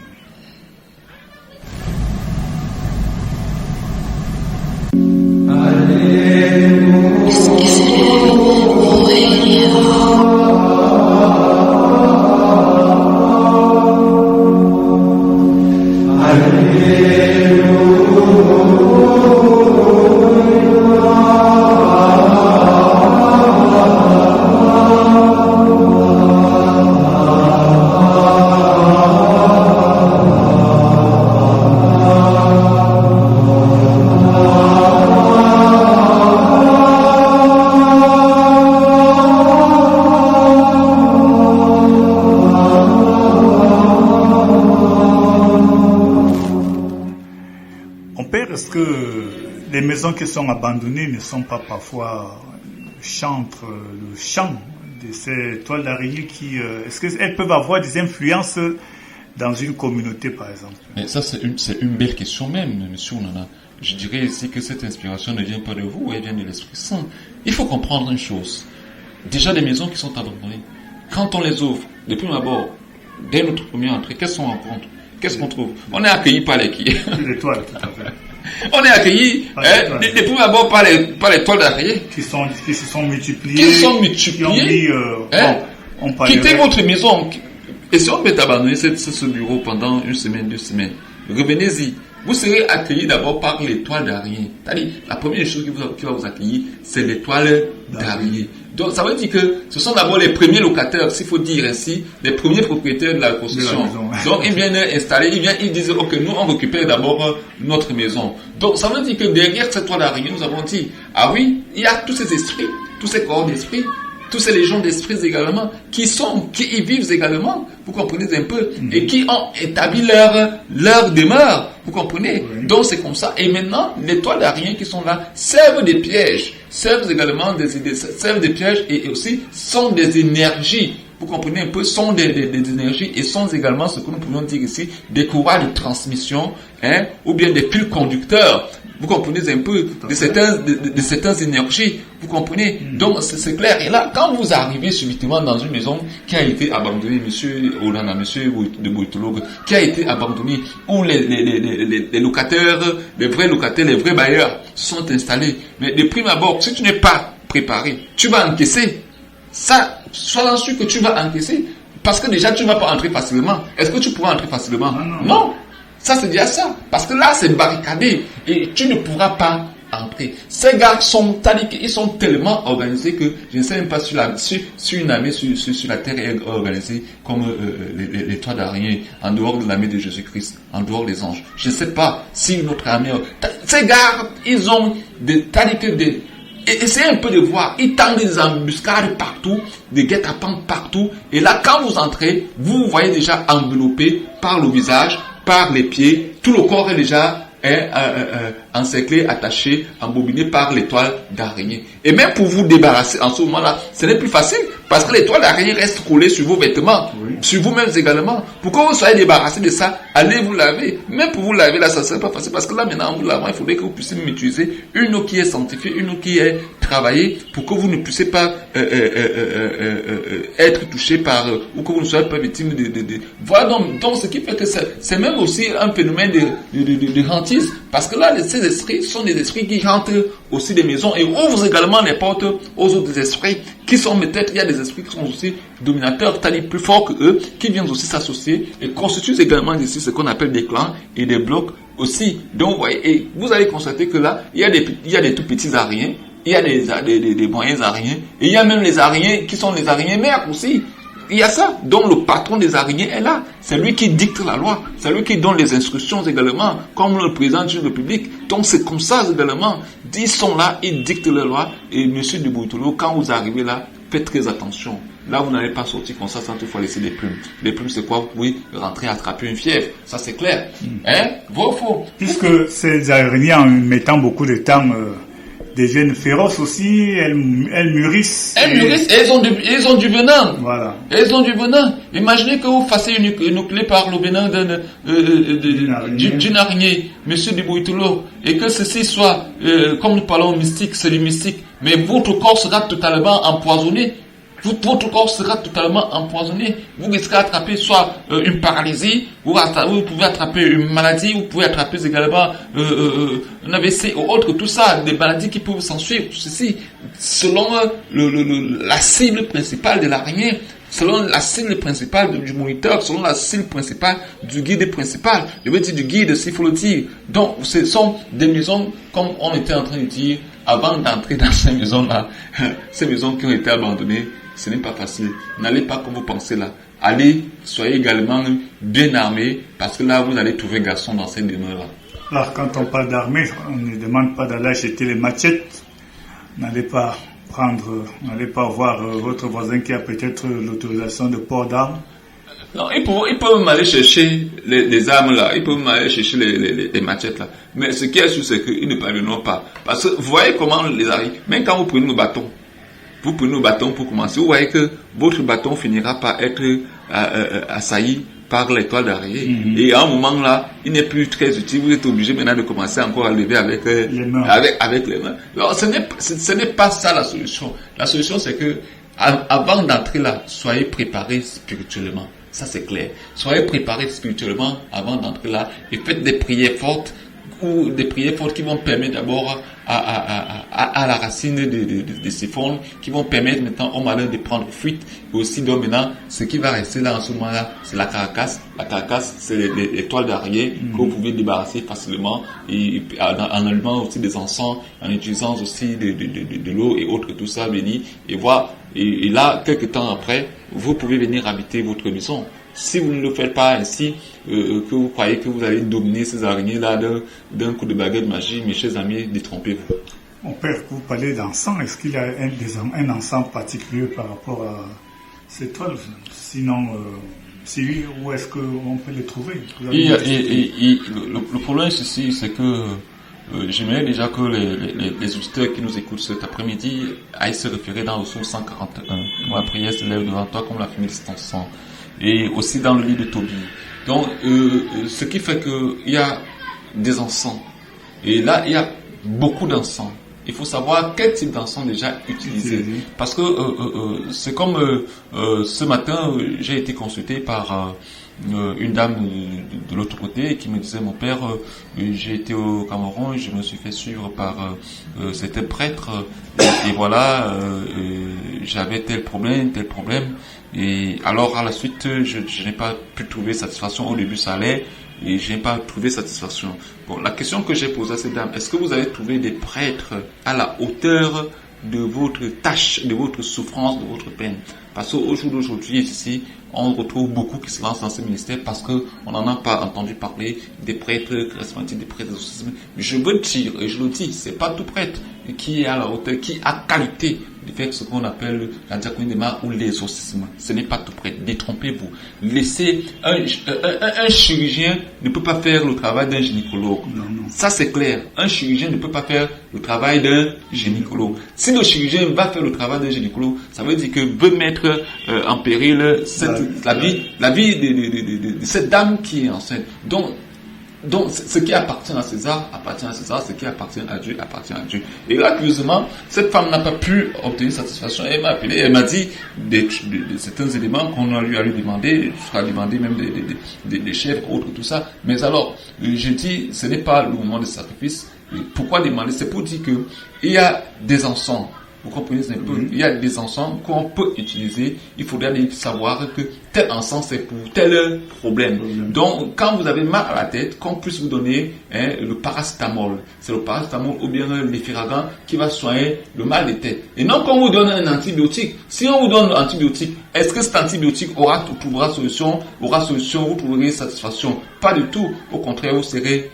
Les maisons qui sont abandonnées ne sont pas parfois le chant de ces toiles d'araignée qui... est-ce qu'elles peuvent avoir des influences dans une communauté, par exemple? Mais ça, c'est une belle question même, monsieur Nana. Je dirais ici que cette inspiration ne vient pas de vous, elle vient de l'Esprit Saint. Il faut comprendre une chose. Déjà, les maisons qui sont abandonnées, quand on les ouvre, depuis d'abord, dès notre première entrée, qu'est-ce qu'on rencontre? Qu'est-ce qu'on trouve? On est accueilli par les qui? Les toiles, tout à fait. On est accueillis depuis d'abord par les toiles d'araignée qui se sont multipliées. Qui ont mis, quittez votre maison. Et si on peut abandonner ce bureau pendant une semaine, 2 semaines, revenez-y. vous serez accueillis d'abord par l'étoile d'araignée. C'est-à-dire, la première chose qui va vous accueillir, c'est l'étoile d'araignée. Donc, ça veut dire que ce sont d'abord les premiers locataires, s'il faut dire ainsi, les premiers propriétaires de la construction. Donc, ils viennent installer, ils disent, ok, nous, on récupère d'abord notre maison. Donc, ça veut dire que derrière cette toile d'araignée, nous avons dit, ah oui, il y a tous ces esprits, tous ces corps d'esprit, tous ces légions d'esprits également, qui y vivent également, vous comprenez un peu, et qui ont établi leur demeure, vous comprenez. Donc c'est comme ça. Et maintenant, les toiles d'araignée qui sont là servent des pièges, servent également servent des pièges et aussi sont des énergies. Vous comprenez un peu, sont des énergies et sont également ce que nous pouvons dire ici, des courroies de transmission, ou bien des fils conducteurs. Vous comprenez un peu de certaines énergies. Vous comprenez? Donc, c'est clair. Et là, quand vous arrivez subitement dans une maison qui a été abandonnée, monsieur Olana, monsieur de Boitologue, qui a été abandonnée, où les locataires, les vrais locataires, les vrais bailleurs sont installés. Mais de prime abord, si tu n'es pas préparé, tu vas encaisser. Ça, sois sûr que tu vas encaisser. Parce que déjà, tu ne vas pas entrer facilement. Est-ce que tu pourras entrer facilement? Non. Ça, c'est déjà ça. Parce que là, c'est barricadé. Et tu ne pourras pas entrer. Ces gars ils sont tellement organisés que je ne sais même pas si une armée sur la terre est organisée comme les toits d'araignée, en dehors de l'armée de Jésus-Christ, en dehors des anges. Je ne sais pas si notre armée... Ces gars, ils ont essayez un peu de voir, ils tendent des embuscades partout, des guet-apens partout. Et là, quand vous entrez, vous voyez déjà enveloppé par le visage, par les pieds, tout le corps est déjà encerclé, attaché, embobiné par l'étoile d'araignée. Et même pour vous débarrasser en ce moment-là, ce n'est plus facile parce que l'étoile d'araignée reste collée sur vos vêtements, sur vous-même également. Pour que vous soyez débarrassé de ça, allez vous laver. Même pour vous laver, là, ça ne serait pas facile parce que là, maintenant, en vous lavant, il faudrait que vous puissiez utiliser une eau qui est sanctifiée, une eau qui est travaillée pour que vous ne puissiez pas être touché par, ou que vous ne soyez pas victime de. Voilà donc ce qui fait que c'est même aussi un phénomène de hantise parce que là, ces esprits sont des esprits qui hantent aussi des maisons et ouvrent également les portes aux autres esprits qui sont peut-être, il y a des esprits qui sont aussi dominateurs, c'est-à-dire plus forts que eux, qui viennent aussi s'associer et constituent également ici ce qu'on appelle des clans et des blocs aussi. Donc, vous voyez, et vous allez constater que là, il y a des tout petits araignées, il y a des moyens araignées, et il y a même les araignées qui sont les araignées mères aussi. Il y a ça. Donc le patron des araignées est là. C'est lui qui dicte la loi. C'est lui qui donne les instructions également, comme le président de la République. Donc c'est comme ça également. Ils sont là, ils dictent la loi. Et monsieur de Boutolo, quand vous arrivez là, faites très attention. Là, vous n'allez pas sortir comme ça sans toutefois laisser des plumes. Les plumes, c'est quoi? Vous pouvez rentrer attraper une fièvre. Ça, c'est clair. Vrai ou faux? Puisque ces araignées, en mettant beaucoup de temps... deviennent féroces aussi, elles mûrissent. Elles mûrissent et elles ont du venin. Voilà. Elles ont du venin. Imaginez que vous fassiez inoculer par le venin d'une araignée, monsieur Duboitolo, et que ceci soit, comme nous parlons mystique, c'est du mystique, mais votre corps sera totalement empoisonné. Votre corps sera totalement empoisonné. Vous risquez d'attraper soit une paralysie, vous pouvez attraper une maladie, vous pouvez attraper également un AVC ou autre, tout ça, des maladies qui peuvent s'en suivre. Ceci, selon la cible principale de l'araignée, selon la cible principale du moniteur, selon la cible principale du guide principal. Je veux dire du guide, s'il faut le dire. Donc, ce sont des maisons, comme on était en train de dire, avant d'entrer dans ces maisons-là, ces maisons qui ont été abandonnées, ce n'est pas facile. N'allez pas comme vous pensez là. Allez, soyez également bien armés, parce que là, vous allez trouver garçon dans ces demeures-là. Alors, quand on parle d'armée, on ne demande pas d'aller acheter les machettes. N'allez pas voir votre voisin qui a peut-être l'autorisation de port d'armes. Non, ils peuvent même aller chercher les armes là, ils peuvent même aller chercher les machettes là. Mais ce qui est sûr, c'est qu'ils ne parviendront pas. Parce que vous voyez comment les arrive. Même quand vous prenez le bâton, pour commencer, vous voyez que votre bâton finira par être assailli par l'étoile d'araignée. Et à un moment là, il n'est plus très utile. Vous êtes obligé maintenant de commencer encore à lever avec les mains. Alors, ce n'est pas ça la solution. La solution, c'est que avant d'entrer là, soyez préparés spirituellement. Ça, c'est clair. Soyez préparés spirituellement avant d'entrer là et faites des prières fortes ou des prières fortes qui vont permettre d'abord à la racine de ces formes qui vont permettre maintenant au malin de prendre fuite. Et aussi, donc maintenant, ce qui va rester là en ce moment-là, c'est la caracasse. La caracasse, c'est les toiles d'araignée que vous pouvez débarrasser facilement et en allumant aussi des encens, en utilisant aussi de l'eau et autres, tout ça béni. Et voilà. Et là, quelques temps après, vous pouvez venir habiter votre maison. Si vous ne le faites pas ainsi, que vous croyez que vous allez dominer ces araignées-là d'un coup de baguette magique, mes chers amis, détrompez-vous. Mon père, vous parlez d'encens. Est-ce qu'il y a un encens particulier par rapport à ces toiles? Sinon, si oui, où est-ce qu'on peut les trouver? Le problème ici, c'est que j'aimerais déjà que les auditeurs qui nous écoutent cet après-midi aillent se référer dans le psaume 141. Où la prière s'élève devant toi comme la fumée de ton sang. Et aussi dans le livre de Tobie. Donc, ce qui fait qu'il y a des encens. Et là, il y a beaucoup d'encens. Il faut savoir quel type d'encens déjà utiliser. Parce que c'est comme ce matin, j'ai été consulté par une dame de l'autre côté qui me disait, mon père, j'ai été au Cameroun, je me suis fait suivre par certains prêtres et voilà, j'avais tel problème. Et alors à la suite, je n'ai pas pu trouver satisfaction. Au début, ça allait. Et je n'ai pas trouvé satisfaction. Bon, la question que j'ai posée à cette dame, est-ce que vous avez trouvé des prêtres à la hauteur de votre tâche, de votre souffrance, de votre peine? Parce qu'au jour d'aujourd'hui, ici, on retrouve beaucoup qui se lancent dans ce ministère parce qu'on n'en a pas entendu parler des prêtres charismatiques, des prêtres d'exorcisme. Je veux dire, et je le dis, c'est pas tout prêtre qui est à la hauteur, qui a qualité de faire ce qu'on appelle la diaconie des mains ou l'exorcisme. Ce n'est pas tout prêtre. Détrompez-vous. Laissez un chirurgien ne peut pas faire le travail d'un gynécologue. Non. Ça c'est clair. Un chirurgien ne peut pas faire le travail d'un gynécologue. Si le chirurgien va faire le travail d'un gynécologue, ça veut dire que veut mettre en péril la vie de cette dame qui est enceinte. Donc, ce qui appartient à César, ce qui appartient à Dieu, appartient à Dieu. Et là, curieusement, cette femme n'a pas pu obtenir satisfaction. Elle m'a appelé, elle m'a dit de certains éléments qu'on lui a demandé, je lui ai demandé même des chèvres, autres, tout ça. Mais alors, j'ai dit, ce n'est pas le moment de sacrifice. Pourquoi demander? C'est pour dire que il y a des encens. Vous comprenez un peu? Il y a des encens qu'on peut utiliser. Il faudrait savoir que tel encens c'est pour tel problème. Donc, quand vous avez mal à la tête, qu'on puisse vous donner le paracétamol. C'est le paracétamol ou bien l'efferalgan qui va soigner le mal de tête. Et non qu'on vous donne un antibiotique. Si on vous donne l'antibiotique, est-ce que cet antibiotique trouvera solution, vous trouverez satisfaction? Pas du tout. Au contraire, vous serez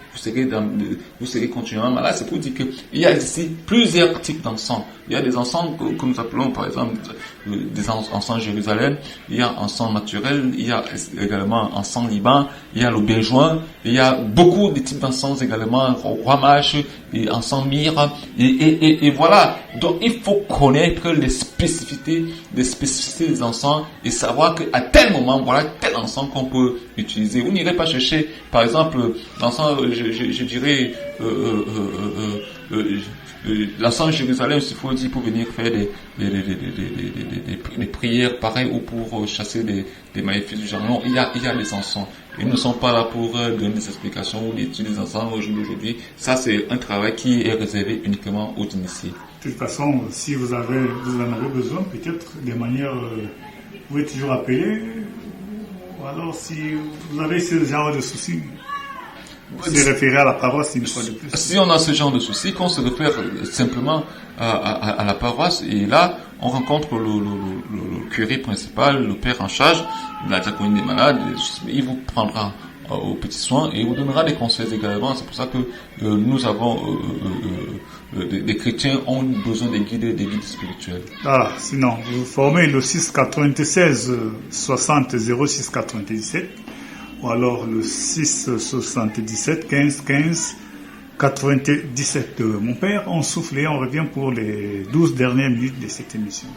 continuellement malade. C'est pour dire qu'il y a ici plusieurs types d'encens. Il y a des encens que nous appelons par exemple des encens Jérusalem, il y a encens naturel, il y a également encens Liban, il y a le béjoin, il y a beaucoup de types d'encens également, roi mâche et encens myrrhe et voilà. Donc il faut connaître les spécificités des encens et savoir qu'à tel moment, voilà tel encens qu'on peut utiliser. Vous n'irez pas chercher par exemple l'encens, je dirais l'encens Jérusalem, s'il faut dire, pour venir faire des prières pareilles ou pour chasser des maléfices du genre. Non, il y a les encens. Ils ne sont pas là pour donner des explications ou d'étudier les encens au jour d'aujourd'hui. Ça, c'est un travail qui est réservé uniquement aux initiés. De toute façon, si vous en avez besoin, peut-être de manière, vous pouvez toujours appeler. Ou alors, si vous avez ce genre de soucis, se référer à la paroisse une fois de plus. Si on a ce genre de soucis, qu'on se réfère simplement à la paroisse, et là, on rencontre le curé principal, le père en charge de la diaconie des malades, il vous prendra aux petits soins et il vous donnera des conseils également. C'est pour ça que nous avons des chrétiens ont besoin des guides spirituels. Voilà, sinon, vous formez le 696 60 06 97 ou alors le 6 77 15 15 97. Mon père, on souffle et on revient pour les 12 dernières minutes de cette émission.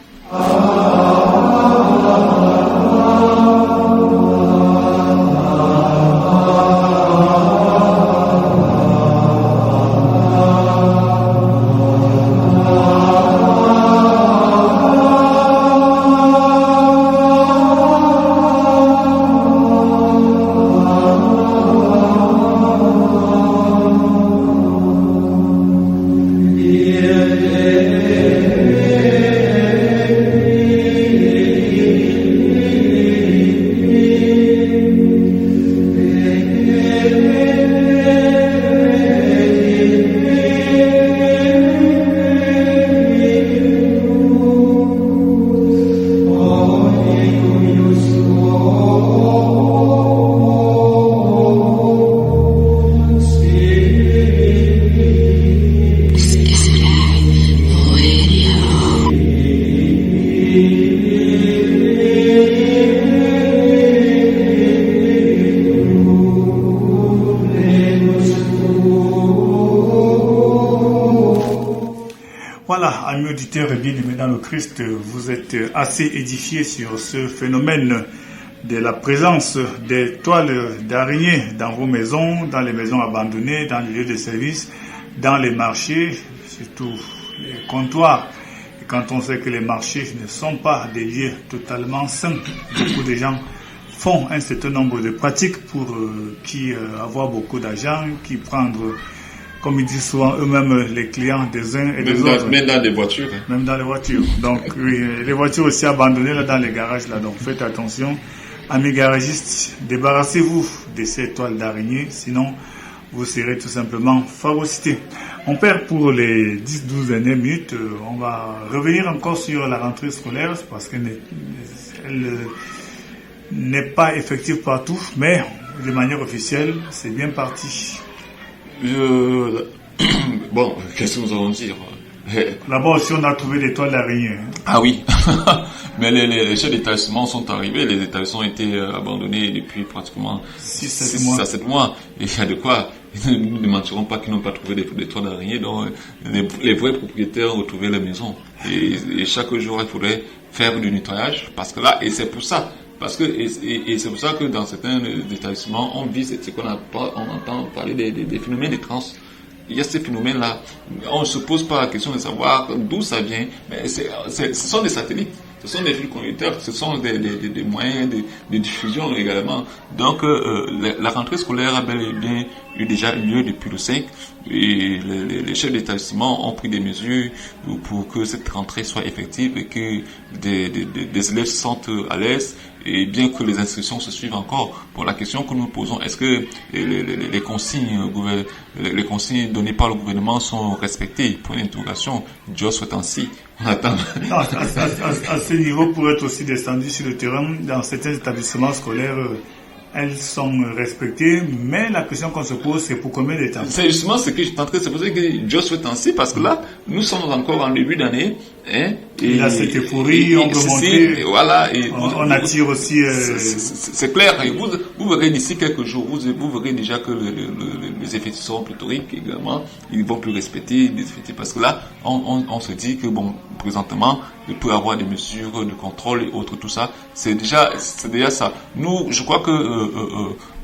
auditeurs et bien-aimés dans le Christ, vous êtes assez édifiés sur ce phénomène de la présence des toiles d'araignées dans vos maisons, dans les maisons abandonnées, dans les lieux de service, dans les marchés, surtout les comptoirs. Et quand on sait que les marchés ne sont pas des lieux totalement sains, beaucoup de gens font un certain nombre de pratiques pour avoir beaucoup d'argent, qui prendre, comme ils disent souvent eux-mêmes, les clients des uns et des autres. Même dans les voitures. Même dans les voitures. Donc, oui, les voitures aussi abandonnées là dans les garages là. Donc, faites attention. Amis garagistes, débarrassez-vous de ces toiles d'araignée, sinon vous serez tout simplement phagocytés. On perd pour les 10-12 dernières minutes. On va revenir encore sur la rentrée scolaire parce qu'elle n'est pas effective partout, mais de manière officielle, c'est bien parti. Bon, qu'est-ce que nous allons dire? D'abord, si on a trouvé des toiles d'araignée. Ah oui, mais les chefs d'établissement sont arrivés, les établissements ont été abandonnés depuis pratiquement 6 à 7 mois. Et il y a de quoi, nous ne mentirons pas qu'ils n'ont pas trouvé des toiles d'araignée, donc les vrais propriétaires ont trouvé la maison. Et chaque jour, il faudrait faire du nettoyage, parce que là, et c'est pour ça. Parce que, et c'est pour ça que dans certains établissements, on vit ce qu'on entend parler des phénomènes de trans. Il y a ces phénomènes-là. On ne se pose pas la question de savoir d'où ça vient, mais ce sont des satellites, ce sont des fils conducteurs, ce sont des moyens de diffusion également. Donc, la rentrée scolaire a bel et bien eu déjà lieu depuis le 5, et les chefs d'établissement ont pris des mesures pour que cette rentrée soit effective et que des élèves se sentent à l'aise, et bien que les instructions se suivent encore. Pour la question que nous posons, est-ce que les consignes données par le gouvernement sont respectées? Pour une interrogation, Dieu souhaite ainsi. On attend. Non, à ce niveau, pour être aussi descendu sur le terrain, dans certains établissements scolaires, elles sont respectées, mais la question qu'on se pose, c'est pour combien de temps? C'est justement ce que je suis en train de se poser, que Dieu souhaite ainsi, parce que là, nous sommes encore en début d'année, hein, et là, cette euphorie, on peut montrer, voilà, et on attire aussi, c'est clair, et vous verrez d'ici quelques jours, vous verrez déjà que les effectifs seront pléthoriques également, ils vont plus respecter les effectifs, parce que là, on se dit que bon, présentement, il peut y avoir des mesures de contrôle et autres, tout ça, c'est déjà ça. Nous, je crois que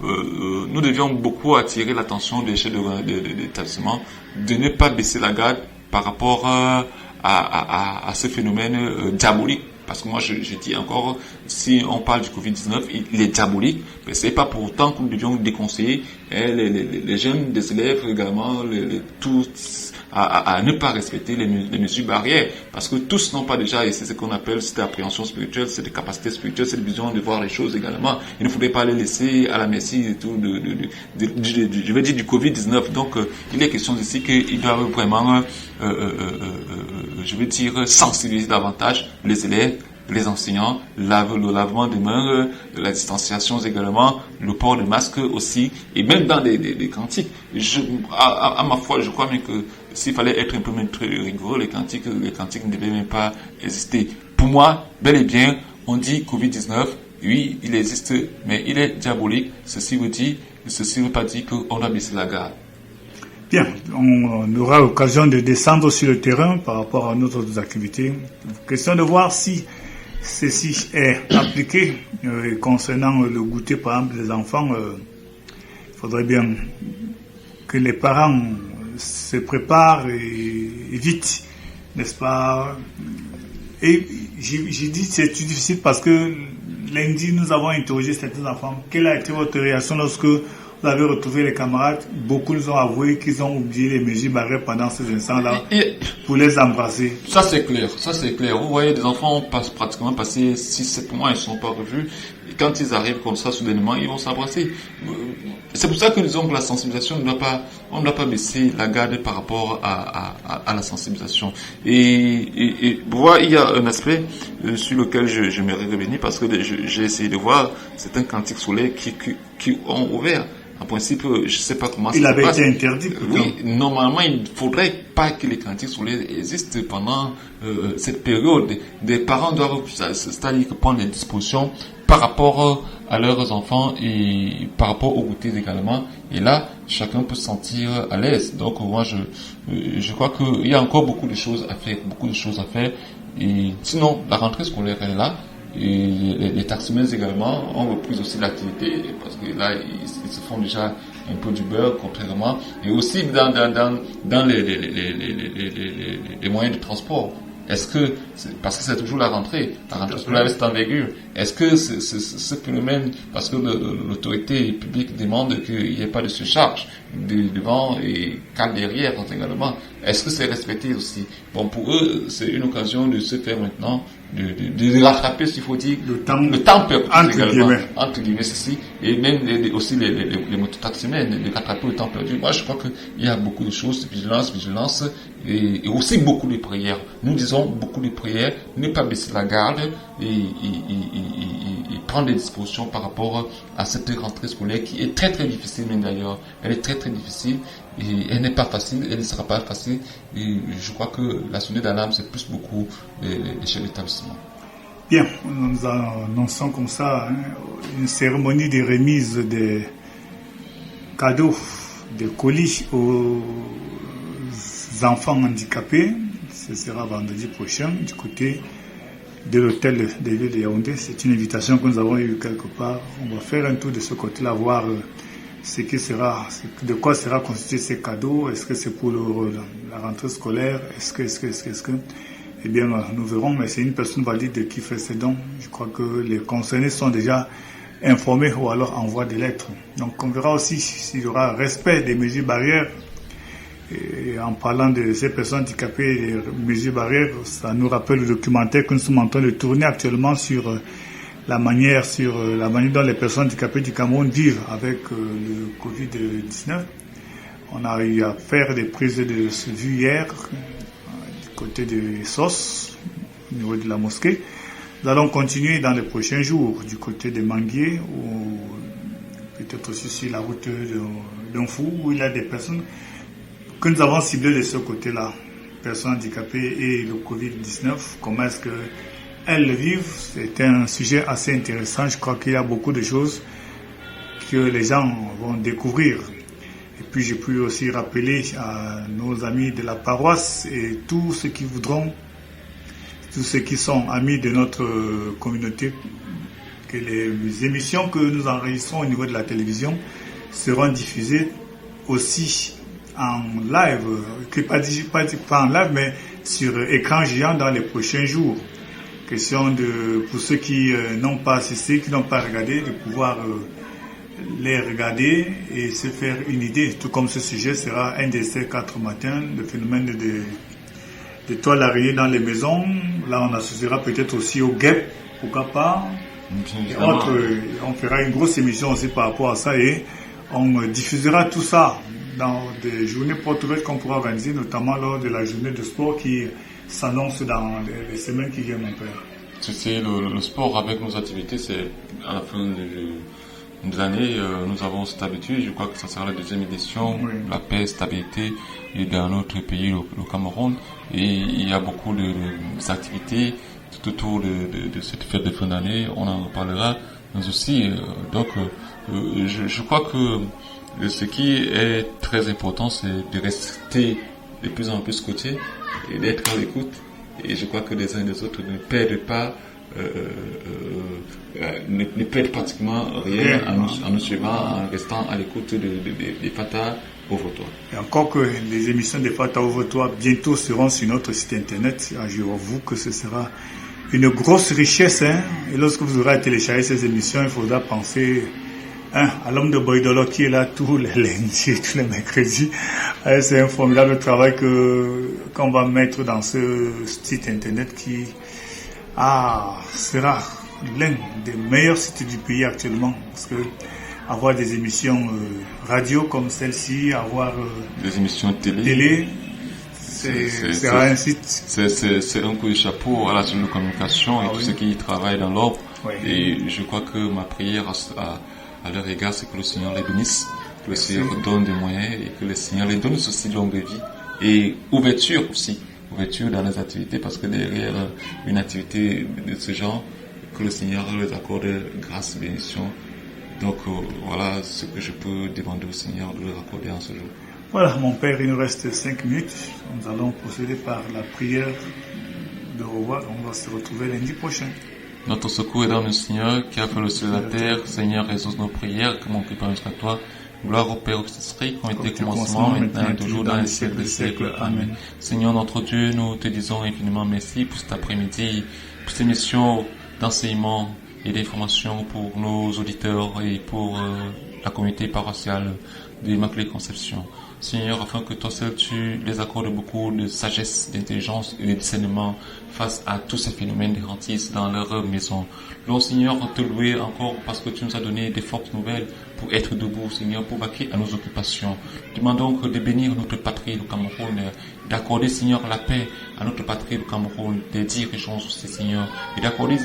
nous devions beaucoup attirer l'attention des chefs d'établissement de ne pas baisser la garde par rapport à ce phénomène diabolique. Parce que moi, je dis encore, si on parle du Covid-19, il est diabolique, mais c'est pas pour autant que nous devions déconseiller les jeunes, des élèves également, tous à ne pas respecter les mesures barrières. Parce que tous n'ont pas déjà, et c'est ce qu'on appelle cette appréhension spirituelle, cette capacité spirituelle, cette vision de voir les choses également. Il ne faudrait pas les laisser à la merci et tout, je vais dire du Covid-19. Donc, il est question ici qu'ils doivent vraiment, je vais dire, sensibiliser davantage les élèves, les enseignants, le lavement des mains, la distanciation également, le port de masque aussi, et même dans des cantiques. À ma foi, je crois même que s'il fallait être un peu même très rigoureux, les cantiques ne devaient même pas exister. Pour moi, bel et bien, on dit Covid-19, oui, il existe, mais il est diabolique. Ceci ne veut pas dire qu'on a baissé la garde. Bien, on aura l'occasion de descendre sur le terrain par rapport à nos autres activités. Question de voir si ceci est appliqué concernant le goûter, par exemple, des enfants. Il faudrait bien que les parents se préparent et vite, n'est-ce pas? Et j'ai dit c'est difficile parce que lundi, nous avons interrogé certains enfants. Quelle a été votre réaction lorsque vous avez retrouvé les camarades? Beaucoup nous ont avoué qu'ils ont oublié les mesures barrières pendant ces instants-là pour les embrasser. Ça c'est clair. Vous voyez, des enfants ont pratiquement passé 6-7 mois, ils ne sont pas revus. Et quand ils arrivent comme ça, soudainement, ils vont s'embrasser. C'est pour ça que nous disons que la sensibilisation ne doit pas baisser la garde par rapport à la sensibilisation. Et pour voir, il y a un aspect sur lequel j'aimerais revenir parce que j'ai essayé de voir certains cantiques solaires qui ont ouvert. En principe, je ne sais pas comment ça se passe. Il avait été interdit. Oui, normalement, il ne faudrait pas que les cantiques solaires existent pendant cette période. Des parents doivent, c'est-à-dire prendre des dispositions par rapport à leurs enfants et par rapport aux goûters également. Et là, chacun peut se sentir à l'aise. Donc moi, je crois qu'il y a encore beaucoup de choses à faire, Et sinon, la rentrée scolaire est là. Et les taximens également ont repris aussi l'activité parce que là, ils se font déjà un peu du beurre, contrairement. Et aussi dans les moyens de transport. Est-ce que, parce que c'est toujours la rentrée scolaire reste en vigueur, est-ce que ce phénomène, parce que l'autorité publique demande qu'il n'y ait pas de surcharge devant et car derrière également, est-ce que c'est respecté aussi? Bon, pour eux, c'est une occasion de se faire maintenant, de rattraper, s'il faut dire, le temps perdu également, entre guillemets, ceci, et même aussi les mototaximens, de rattraper le temps perdu. Moi, je crois qu'il y a beaucoup de choses, vigilance, et aussi beaucoup de prières. Nous disons beaucoup de prières, ne pas baisser la garde et prendre des dispositions par rapport à cette rentrée scolaire qui est très très difficile, même d'ailleurs. Elle est très très difficile et elle n'est pas facile, elle ne sera pas facile. Et je crois que la sonnette d'alarme, c'est plus beaucoup les chefs d'établissement. Bien, nous annonçons comme ça une cérémonie de remise des cadeaux, des colis aux enfants handicapés. Ce sera vendredi prochain du côté de l'hôtel de ville de Yaoundé. C'est une invitation que nous avons eue quelque part. On va faire un tour de ce côté-là, voir de quoi sera constitué ces cadeaux. Est-ce que c'est pour la rentrée scolaire? Est-ce que eh bien, nous verrons, mais c'est une personne valide qui fait ces dons. Je crois que les concernés sont déjà informés ou alors envoient des lettres. Donc on verra aussi s'il y aura respect des mesures barrières. Et en parlant de ces personnes handicapées et des mesures barrières, ça nous rappelle le documentaire que nous sommes en train de tourner actuellement sur la manière dont les personnes handicapées du Cameroun vivent avec le Covid-19. On a eu à faire des prises de vue hier du côté de SOS, au niveau de la mosquée. Nous allons continuer dans les prochains jours du côté de Manguier ou peut-être aussi sur la route d'un fou où il y a des personnes que nous avons ciblé de ce côté-là, personnes handicapées et le Covid-19, comment est-ce qu'elles le vivent, c'est un sujet assez intéressant. Je crois qu'il y a beaucoup de choses que les gens vont découvrir. Et puis je peux aussi rappeler à nos amis de la paroisse et tous ceux qui sont amis de notre communauté, que les émissions que nous enregistrons au niveau de la télévision seront diffusées aussi en live, pas en live, mais sur écran géant dans les prochains jours. Question pour ceux qui n'ont pas assisté, qui n'ont pas regardé, de pouvoir les regarder et se faire une idée. Tout comme ce sujet sera un de ces 4 matins, le phénomène de toiles araignées dans les maisons. Là, on associera peut-être aussi au guêpes, pourquoi pas. On fera une grosse émission aussi par rapport à ça et on diffusera tout ça dans des journées portes ouvertes qu'on pourra organiser, notamment lors de la journée de sport qui s'annonce dans les semaines qui viennent, mon père. C'est le sport avec nos activités, c'est à la fin de l'année, nous avons cette habitude, je crois que ça sera la 2e édition, oui. La paix, stabilité, et dans notre pays, le Cameroun, et il y a beaucoup d'activités tout autour de cette fête de fin d'année, on en reparlera, mais aussi, je crois que ce qui est très important, c'est de rester de plus en plus scotché et d'être à l'écoute. Et je crois que les uns et les autres ne perdent pas, ne perdent pratiquement rien en nous suivant, en restant à l'écoute des Fata Ouvre-toi. Et encore que les émissions des Fata Ouvre-toi bientôt seront sur notre site internet. Je vous que ce sera une grosse richesse. Et lorsque vous aurez téléchargé ces émissions, il faudra penser à l'homme de Boydolo qui est là tous les lundis, tous les mercredis. C'est un formidable travail qu'on va mettre dans ce site internet qui sera l'un des meilleurs sites du pays actuellement. Parce que avoir des émissions radio comme celle-ci, avoir des émissions télé c'est un site. C'est un coup de chapeau à la zone de communication et tous ceux qui travaillent dans l'ordre. Oui. Et je crois que ma prière à leur égard, c'est que le Seigneur les bénisse, que le Seigneur donne des moyens et que le Seigneur les donne aussi longue vie et ouverture dans les activités, parce que derrière une activité de ce genre, que le Seigneur les accorde grâce et bénédiction. Donc voilà ce que je peux demander au Seigneur de leur accorder en ce jour. Voilà, mon Père, il nous reste 5 minutes. Nous allons procéder par la prière de revoir. On va se retrouver lundi prochain. Notre secours est dans le Seigneur qui a fait le ciel et la terre. Seigneur, exauce nos prières, que mon cri parvienne jusqu'à toi. Gloire au Père, au Fils-Esprit, comme était au commencement, maintenant et toujours, dans les siècles des siècles. Amen. Seigneur, notre Dieu, nous te disons infiniment merci pour cet après-midi, pour cette mission d'enseignement et d'information pour nos auditeurs et pour la communauté paroissiale de l'Immaculée Conception. Seigneur, afin que toi seul tu les accordes beaucoup de sagesse, d'intelligence et de discernement face à tous ces phénomènes de hantise dans leur maison. Lord Seigneur, te louer encore parce que tu nous as donné des fortes nouvelles pour être debout, Seigneur, pour vaquer à nos occupations. Demandons de bénir notre patrie, le Cameroun, d'accorder, Seigneur, la paix à notre patrie, le Cameroun, des dirigeants aussi, Seigneur, et d'accorder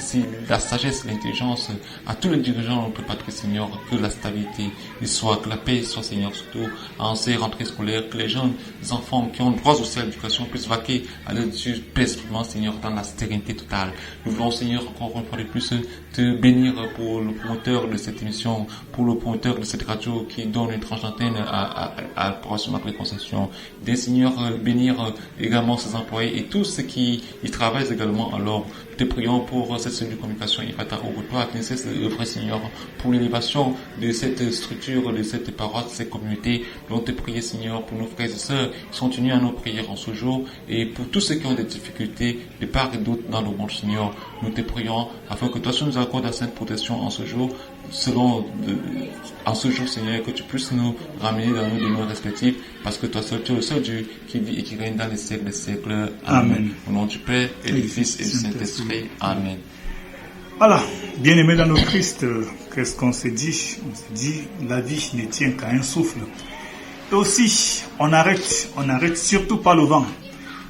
la sagesse, l'intelligence à tous les dirigeants de notre patrie, Seigneur, que la stabilité soit, que la paix soit, Seigneur, surtout en ces rentrées scolaires, que les jeunes enfants qui ont droit aussi à l'éducation puissent vaquer à l'étude paisiblement, Seigneur, dans la sérénité totale. Nous voulons, Seigneur, encore une fois de plus, te bénir pour le promoteur de cette émission, pour le promoteur de cette radio qui donne une tranche d'antenne à la paroisse Immaculée Conception. Des Seigneur, bénir également ses employés et tous ceux qui y travaillent également. Alors, te prions pour cette cellule de communication Ifata Ogotoa qui nécessite d'œuvrer, Seigneur, pour l'élévation de cette structure, de cette paroisse, de cette communauté. Nous te prions, Seigneur, pour nos frères et sœurs qui sont unis à nos prières en ce jour et pour tous ceux qui ont des difficultés de part et d'autre dans le monde, Seigneur. Nous te prions afin que toi nous accordes la sainte protection en ce jour, en ce jour, Seigneur, que tu puisses nous ramener dans nos demeures respectives, parce que toi seul, tu es le seul Dieu qui vit et qui règne dans les siècles des siècles. Amen. Au nom du Père et du Fils et du Saint-Esprit. Amen. Voilà, bien-aimés dans le Christ, qu'est-ce qu'on s'est dit? On s'est dit, la vie ne tient qu'à un souffle. Et aussi, on n'arrête surtout pas le vent.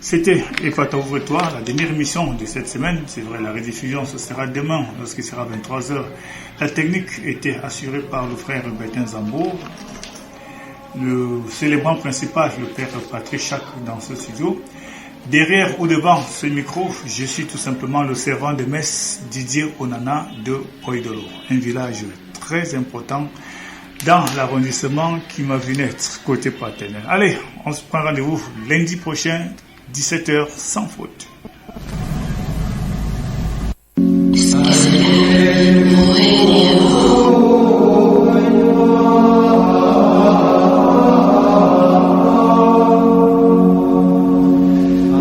C'était Ifata Ouvre-toi, la dernière émission de cette semaine. C'est vrai, la rediffusion, ce sera demain, lorsqu'il sera 23h. La technique était assurée par le frère Bertin Zambo. Le célébrant principal, le père Patrick Chac, dans ce studio. Derrière ou devant ce micro, je suis tout simplement le servant de messe Didier Onana de Oidolo, un village très important dans l'arrondissement qui m'a vu naître côté paternel. Allez, on se prend rendez-vous lundi prochain, 17h sans faute.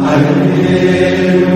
Alleluia.